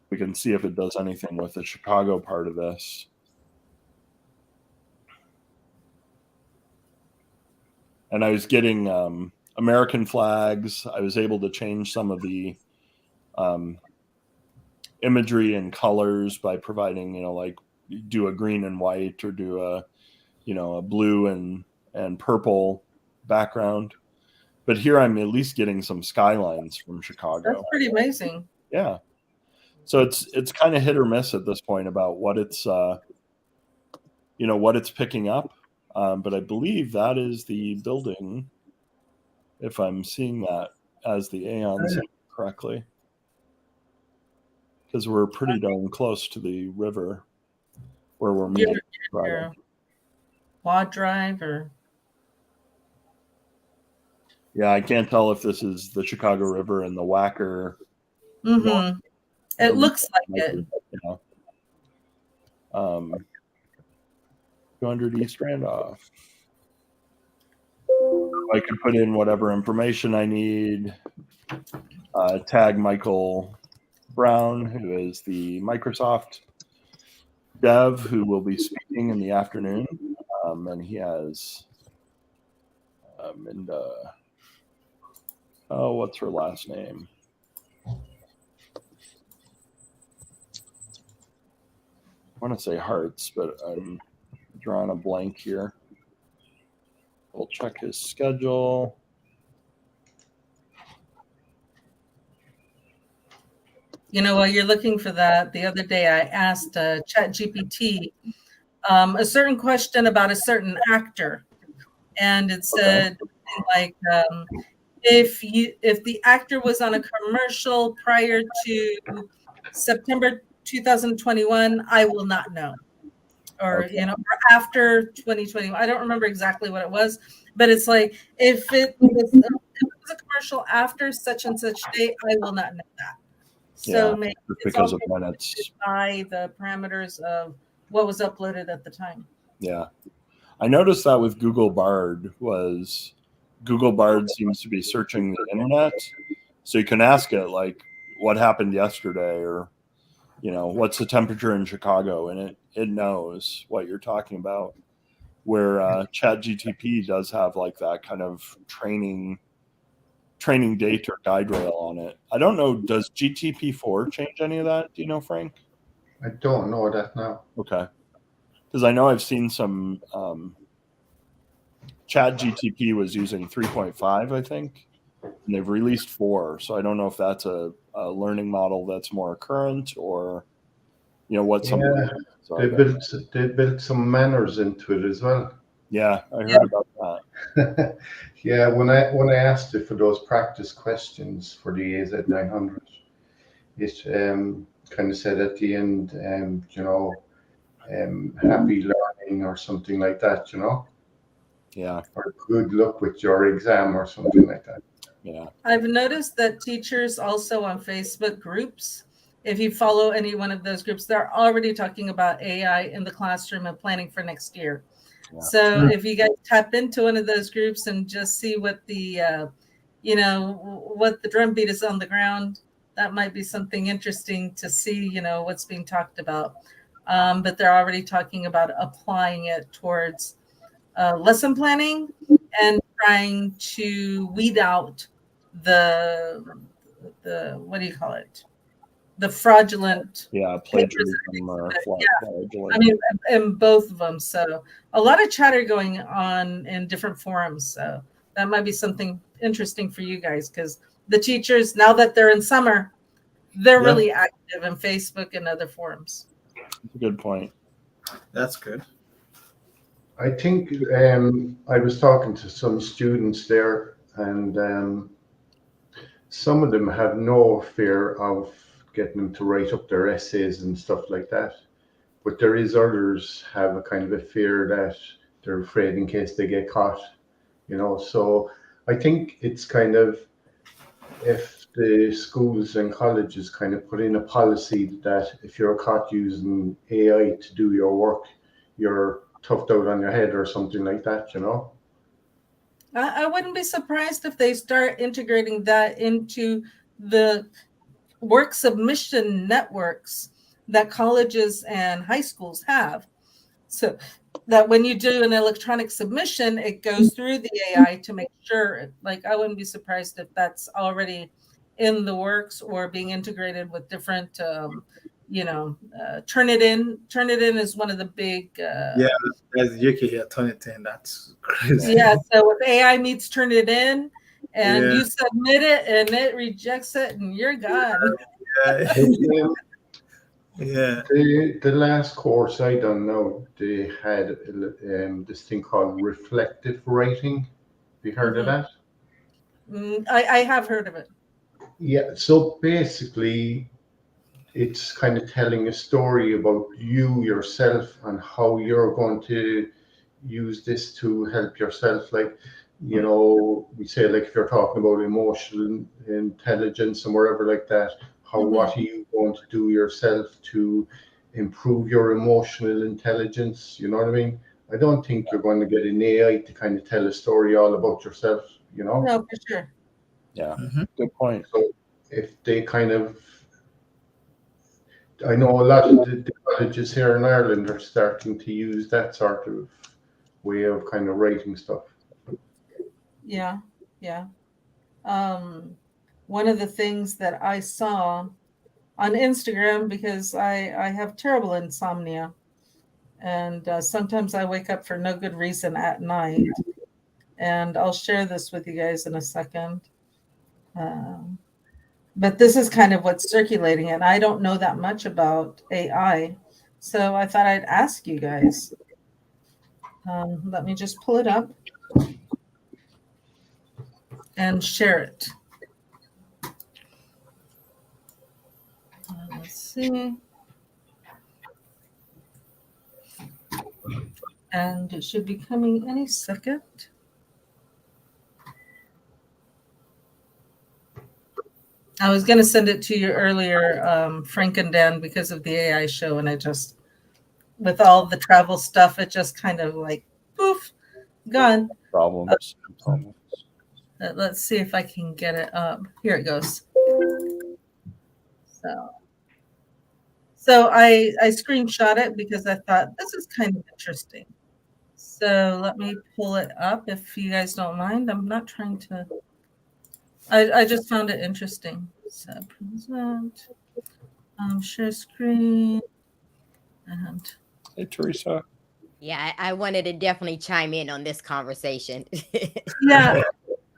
we can see if it does anything with the Chicago part of this. And I was getting American flags. I was able to change some of the imagery and colors by providing, like do a green and white or do a blue and purple background. But here I'm at least getting some skylines from Chicago. That's pretty amazing. Yeah. So it's kind of hit or miss at this point about what it's what it's picking up. But I believe that is the building, if I'm seeing that as the Aeon correctly, because we're pretty darn close to the river where we're meeting. Quad drive or? Yeah, I can't tell if this is the Chicago River and the Wacker Mm-hmm. It looks like it. Yeah. 200 East Randolph. I can put in whatever information I need. Tag Michael Brown, who is the Microsoft dev who will be speaking in the afternoon. And he has what's her last name? I want to say Hearts, but I'm drawing a blank here. We'll check his schedule. You know, while you're looking for that, the other day I asked ChatGPT a certain question about a certain actor, and it said like, if the actor was on a commercial prior to September 2021, I will not know, or or after 2021. I don't remember exactly what it was, but it's like if it was a commercial after such and such date, I will not know that. So maybe because of when it's by the parameters of what was uploaded at the time. Yeah. I noticed that with Google Bard Google Bard seems to be searching the internet. So you can ask it like what happened yesterday, or what's the temperature in Chicago, and it knows what you're talking about. Where ChatGTP does have like that kind of training data or guide rail on it. I don't know. Does GTP4 change any of that? Do you know, Frank? I don't know that now. Okay. Because I know I've seen some ChatGTP was using 3.5, I think, and they've released 4. So I don't know if that's a learning model that's more current, or what some. So they built some manners into it as well. Yeah, I heard about that. Yeah, when I asked it for those practice questions for the AZ900, it kind of said at the end, happy learning or something like that, Yeah. or good luck with your exam or something like that. Yeah. I've noticed that teachers also on Facebook groups, if you follow any one of those groups, they're already talking about AI in the classroom and planning for next year. Yeah. So if you guys tap into one of those groups and just see what the, what the drumbeat is on the ground, that might be something interesting to see, what's being talked about. But they're already talking about applying it towards lesson planning and trying to weed out the what do you call it? The fraudulent. Plagiarism or fraudulent. I mean, in both of them. So a lot of chatter going on in different forums. So that might be something interesting for you guys, because the teachers, now that they're in summer, they're really active in Facebook and other forums. That's a good point. That's good. I think I was talking to some students there, and some of them have no fear of getting them to write up their essays and stuff like that. But there is others have a kind of a fear that they're afraid in case they get caught, So I think it's kind of, if the schools and colleges kind of put in a policy that if you're caught using AI to do your work, you're tucked out on your head or something like that, I wouldn't be surprised if they start integrating that into the work submission networks that colleges and high schools have, so that when you do an electronic submission, it goes through the AI to make sure. Like, I wouldn't be surprised if that's already in the works or being integrated with different Turnitin is one of the big there's Yuki here, Turnitin. That's crazy. Yeah, so if AI meets Turnitin and you submit it and it rejects it and you're gone. The last course I done now, they had this thing called reflective writing. Have you heard of that? I have heard of it. Yeah, so basically it's kind of telling a story about you yourself and how you're going to use this to help yourself. Like, we say, like, if you're talking about emotional intelligence and wherever like that, what are you going to do yourself to improve your emotional intelligence? You know what I mean? I don't think you're going to get an AI to kind of tell a story all about yourself, you know? No, for sure. Yeah, Mhm. good point. So if they kind of, I know a lot of the colleges here in Ireland are starting to use that sort of way of kind of writing stuff. Yeah, yeah. One of the things that I saw on Instagram, because I have terrible insomnia, and sometimes I wake up for no good reason at night. And I'll share this with you guys in a second. But this is kind of what's circulating, and I don't know that much about AI. So I thought I'd ask you guys. Let me just pull it up and share it. Let's see. And it should be coming any second. I was going to send it to you earlier, Frank and Dan, because of the AI show, and I just, with all the travel stuff, it just kind of like poof, gone. Problems. Let's see if I can get it up. Here it goes. So I screenshot it because I thought this is kind of interesting. So let me pull it up if you guys don't mind. I'm not trying to. I just found it interesting. So present, share screen, and Hey, Teresa. Yeah, I wanted to definitely chime in on this conversation. yeah.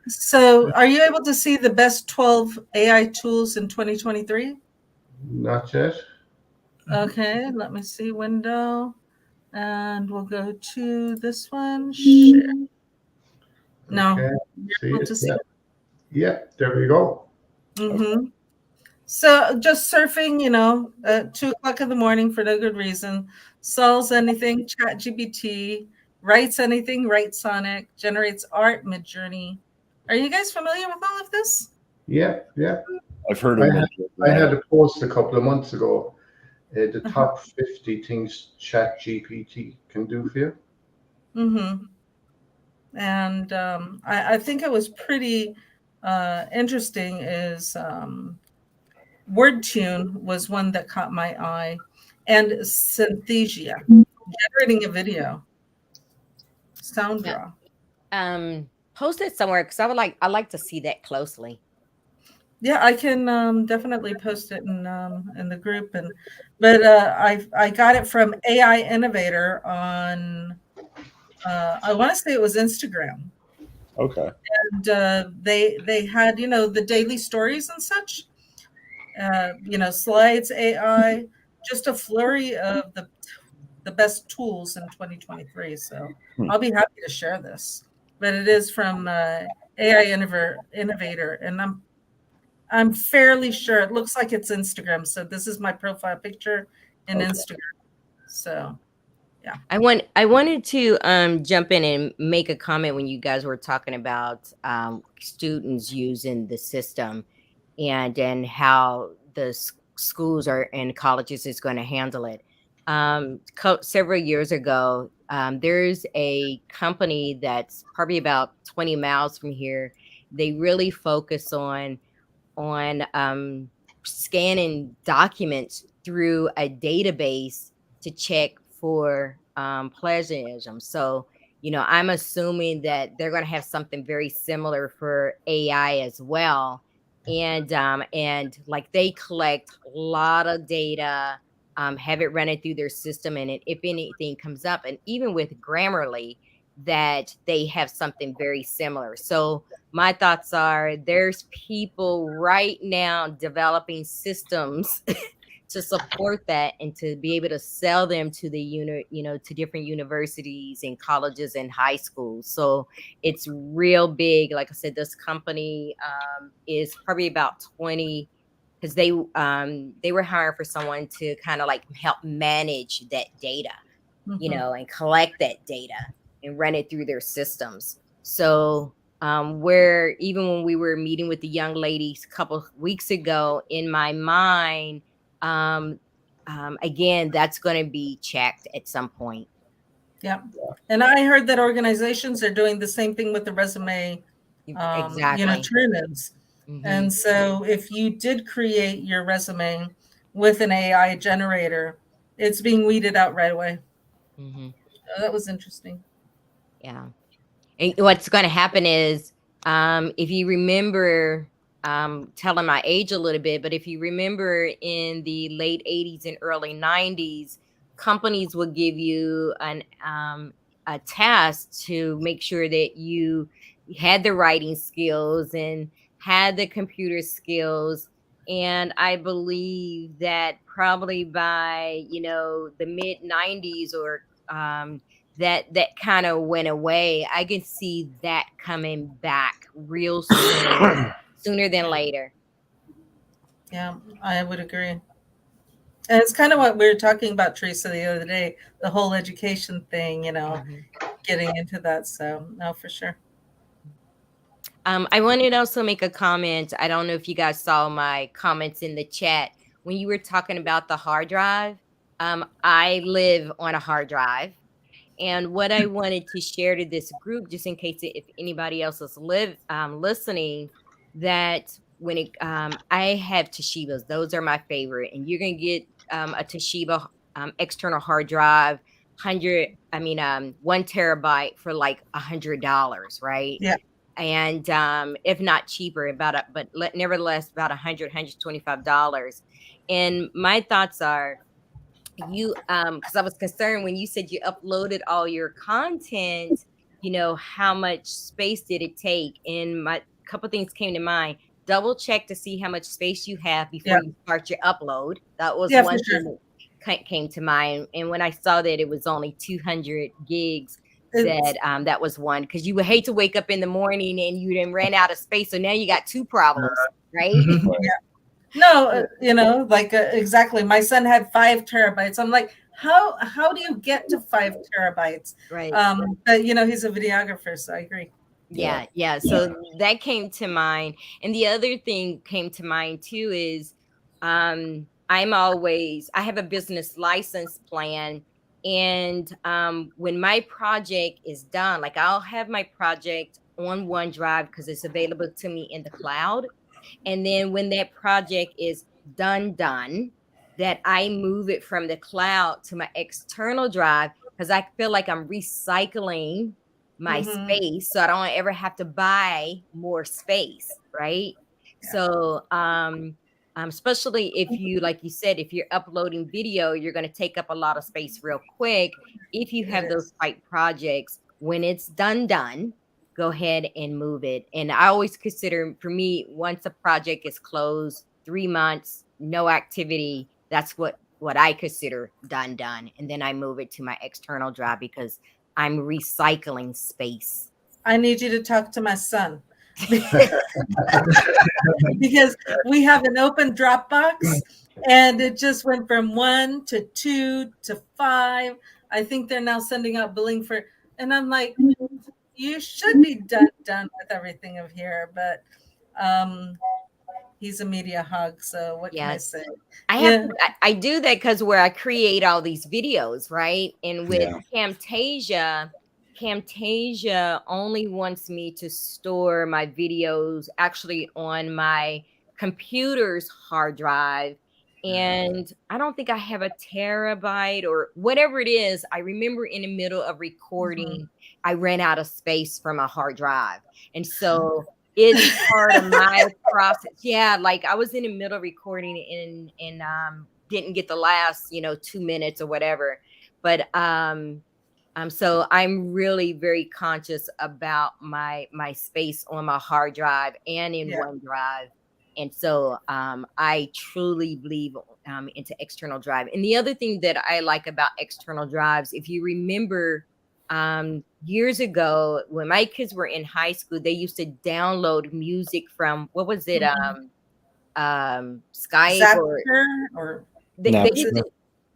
So are you able to see the best 12 AI tools in 2023? Not yet. Okay, let me see window, and we'll go to this one. Share. No, Okay. you're able to see. Yeah, there we go. Mm-hmm. So just surfing, at 2:00 in the morning for no good reason, solves anything, chat GPT, writes anything, writes Sonic, generates art, Midjourney. Are you guys familiar with all of this? Yeah. I've heard I of had, it. I had a post a couple of months ago, the Uh-huh. top 50 things Chat GPT can do for you. Mm-hmm. And I think it was pretty interesting is WordTune was one that caught my eye, and Synthesia, generating a video, sound Yeah. draw. Post it somewhere because I like to see that closely. Yeah, I can definitely post it in the group, but I got it from AI Innovator on I want to say it was Instagram, Okay. and they had the daily stories and such, slides AI, just a flurry of the best tools in 2023. So I'll be happy to share this, but it is from AI Innovator, and I'm fairly sure it looks like it's Instagram. So this is my profile picture in Instagram. So yeah. I wanted to jump in and make a comment when you guys were talking about students using the system and how the schools are and colleges is going to handle it. Several years ago, there's a company that's probably about 20 miles from here. They really focus on scanning documents through a database to check for plagiarism. So, I'm assuming that they're going to have something very similar for AI as well. And like they collect a lot of data, have it running through their system, and if anything comes up, and even with Grammarly, that they have something very similar. So my thoughts are there's people right now developing systems to support that and to be able to sell them to to different universities and colleges and high schools. So it's real big. Like I said, this company is probably about 20 because they were hiring for someone to kind of like help manage that data, Mhm. and collect that data and run it through their systems. So where even when we were meeting with the young ladies a couple weeks ago, in my mind, again, that's going to be checked at some point. Yeah. And I heard that organizations are doing the same thing with the resume, Exactly. turn-ins. Mm-hmm. And so if you did create your resume with an AI generator, it's being weeded out right away. Mm-hmm. That was interesting. Yeah. And what's going to happen is, if you remember, telling my age a little bit, but if you remember in the late 80s and early 90s, companies would give you a task to make sure that you had the writing skills and had the computer skills. And I believe that probably by, the mid 90s, or that kind of went away. I can see that coming back real soon, sooner than later. Yeah, I would agree. And it's kind of what we were talking about, Teresa, the other day, the whole education thing, getting into that. So, no, for sure. I wanted to also make a comment. I don't know if you guys saw my comments in the chat when you were talking about the hard drive. I live on a hard drive. And what I wanted to share to this group, just in case if anybody else is listening, that when I have Toshibas, those are my favorite, and you're gonna get a Toshiba external hard drive, 1 terabyte for like $100, right? Yeah. And if not cheaper, nevertheless about $125. And my thoughts are, you because I was concerned when you said you uploaded all your content, how much space did it take? And my couple things came to mind. Double check to see how much space you have before you start your upload. That was one thing that came to mind. And when I saw that it was only 200 gigs, that was one, because you would hate to wake up in the morning and you then ran out of space, so now you got two problems, right? No, exactly. My son had 5 terabytes. I'm like, how do you get to 5 terabytes? Right. But he's a videographer, so I agree. Yeah. So that came to mind. And the other thing came to mind too is, I have a business license plan. And when my project is done, like I'll have my project on OneDrive because it's available to me in the cloud. And then when that project is done, that I move it from the cloud to my external drive, because I feel like I'm recycling my space, so I don't ever have to buy more space, right? Yeah. So especially if you, like you said, if you're uploading video, you're going to take up a lot of space real quick. If you have those type projects, when it's done, go ahead and move it. And I always consider, for me, once a project is closed, 3 months, no activity, that's what I consider done. And then I move it to my external drive because I'm recycling space. I need you to talk to my son. Because we have an open Dropbox and it just went from 1 to 2 to 5. I think they're now sending out billing for, and I'm like, you should be done with everything of here, but he's a media hog, so what can I say? I do that because where I create all these videos, right? And with Camtasia only wants me to store my videos actually on my computer's hard drive. And I don't think I have a terabyte or whatever it is. I remember in the middle of recording, I ran out of space from a hard drive. And so it's part of my process. Yeah, like I was in the middle of recording and didn't get the last, 2 minutes or whatever. But so I'm really very conscious about my space on my hard drive and in OneDrive. And so I truly believe into external drive. And the other thing that I like about external drives, if you remember years ago when my kids were in high school, they used to download music from, what was it? Skype or they used to,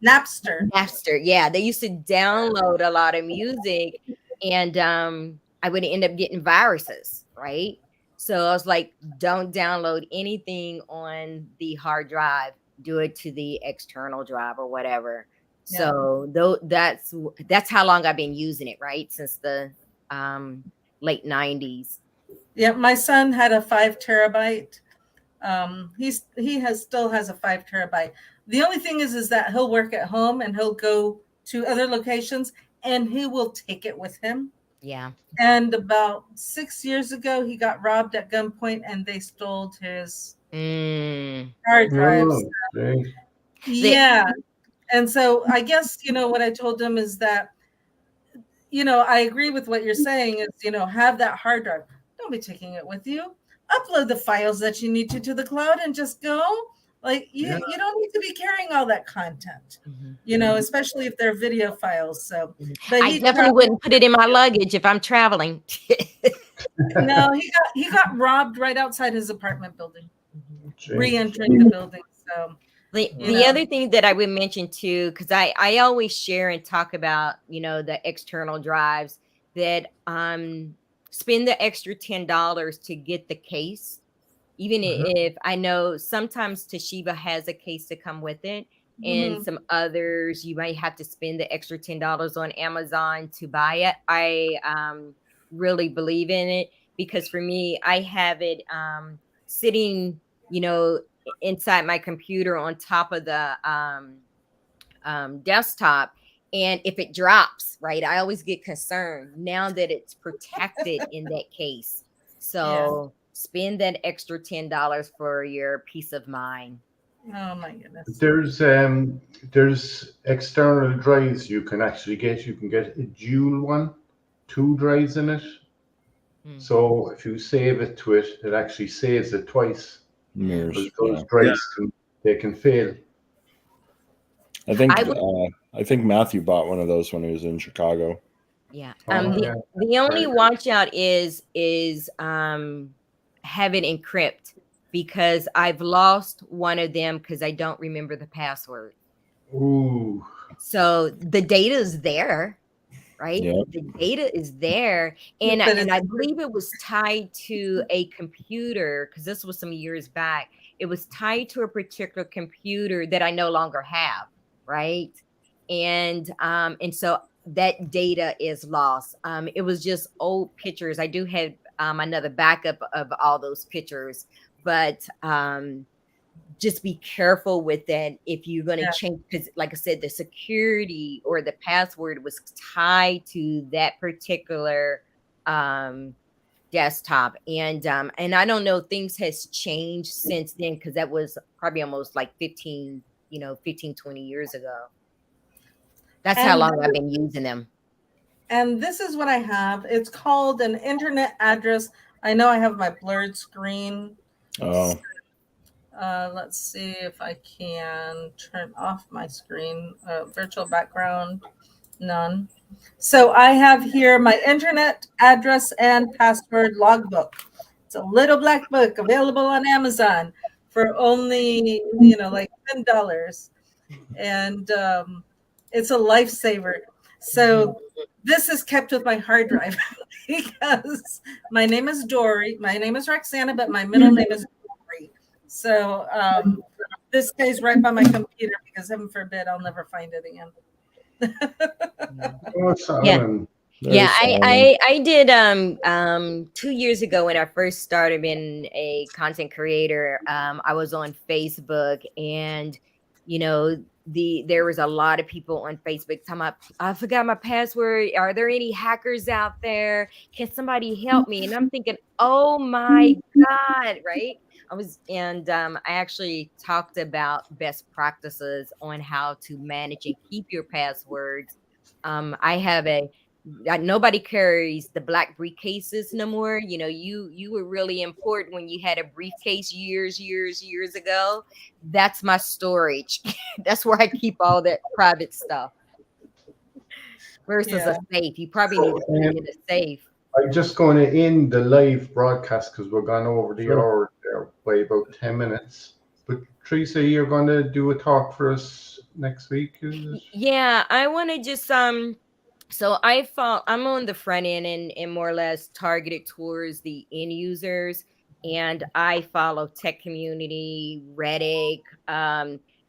Napster. Yeah, they used to download a lot of music, and I would end up getting viruses, right? So I was like, don't download anything on the hard drive, do it to the external drive or whatever. Yeah. So though that's how long I've been using it, right? Since the late 90s. Yeah, my son had a 5 terabyte. Still has a 5 terabyte. The only thing is that he'll work at home and he'll go to other locations and he will take it with him. Yeah. And about 6 years ago, he got robbed at gunpoint and they stole his hard drives. Oh, okay. Yeah. And so I guess, what I told him is that, I agree with what you're saying is, have that hard drive. Don't be taking it with you. Upload the files that you need to the cloud and just go. Like you don't need to be carrying all that content, especially if they're video files. So, but I definitely wouldn't put it in my luggage if I'm traveling. No, he got robbed right outside his apartment building, re-entering the building. So the other thing that I would mention too, because I always share and talk about, the external drives that spend the extra $10 to get the case. Even if I know sometimes Toshiba has a case to come with it, and some others you might have to spend the extra $10 on Amazon to buy it. I really believe in it because for me, I have it sitting, inside my computer on top of the desktop. And if it drops, right, I always get concerned now that it's protected in that case. So spend that extra $10 for your peace of mind. Oh my goodness. There's external drives you can actually get. You can get a dual one, 2 drives in it. So if you save it to it, it actually saves it twice. Because those drives can fail. I think Matthew bought one of those when he was in Chicago. Yeah. The only watch out is have it encrypt because I've lost one of them because I don't remember the password. Ooh. So the data is there, right? Yep. The data is there. And I believe it was tied to a computer because this was some years back. It was tied to a particular computer that I no longer have, right? And so that data is lost. It was just old pictures. I do have another backup of all those pictures, but just be careful with that if you're going to change, because like I said, the security or the password was tied to that particular desktop. And I don't know, things has changed since then because that was probably almost like 15, 20 years ago. That's how long I've been using them. And this is what I have. It's called an internet address. I know I have my blurred screen. Oh. Let's see if I can turn off my screen. Virtual background, none. So I have here my internet address and password logbook. It's a little black book available on Amazon for only, like $10. And it's a lifesaver. So this is kept with my hard drive because my name is Dory. My name is Roxana, but my middle name is Dory. So this stays right by my computer because heaven forbid I'll never find it again. Yeah, I did 2 years ago when I first started being a content creator. I was on Facebook and there was a lot of people on Facebook talking about, I forgot my password. Are there any hackers out there? Can somebody help me? And I'm thinking, oh my God, right? I actually talked about best practices on how to manage and keep your passwords. I have nobody carries the black briefcases no more. You were really important when you had a briefcase years ago. That's my storage. That's where I keep all that private stuff. Versus a safe. You probably need to put it in a safe. I'm just going to end the live broadcast because we're gone over the hour there by about 10 minutes. But Teresa, you're going to do a talk for us next week? Yeah, I want to just So I'm on the front end and more or less targeted towards the end users. And I follow tech community, Reddit,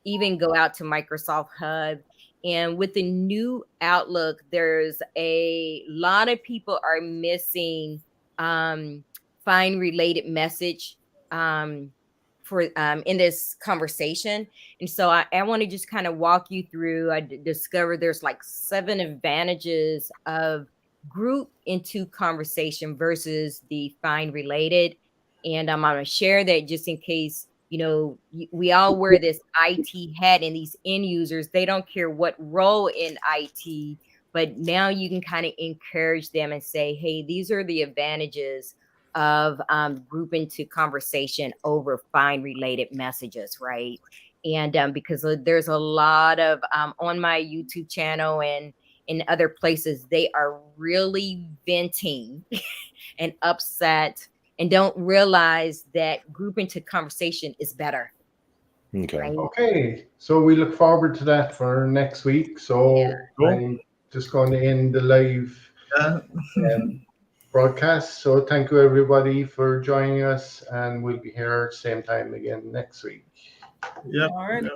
even go out to Microsoft Hub. And with the new outlook, there's a lot of people are missing find related message for in this conversation. And so I want to just kind of walk you through. I discovered there's like 7 advantages of group into conversation versus the find related. And I'm going to share that just in case, we all wear this IT hat, and these end users, they don't care what role in IT, but now you can kind of encourage them and say, hey, these are the advantages of group into conversation over find related messages, right? And because there's a lot of on my YouTube channel and in other places, they are really venting and upset and don't realize that group into conversation is better. Okay. Right? Okay, so we look forward to that for next week. So Yeah. Cool. I'm just going to end the live Yeah. broadcast. So thank you everybody for joining us, and we'll be here same time again next week. Yeah. All right. Yeah.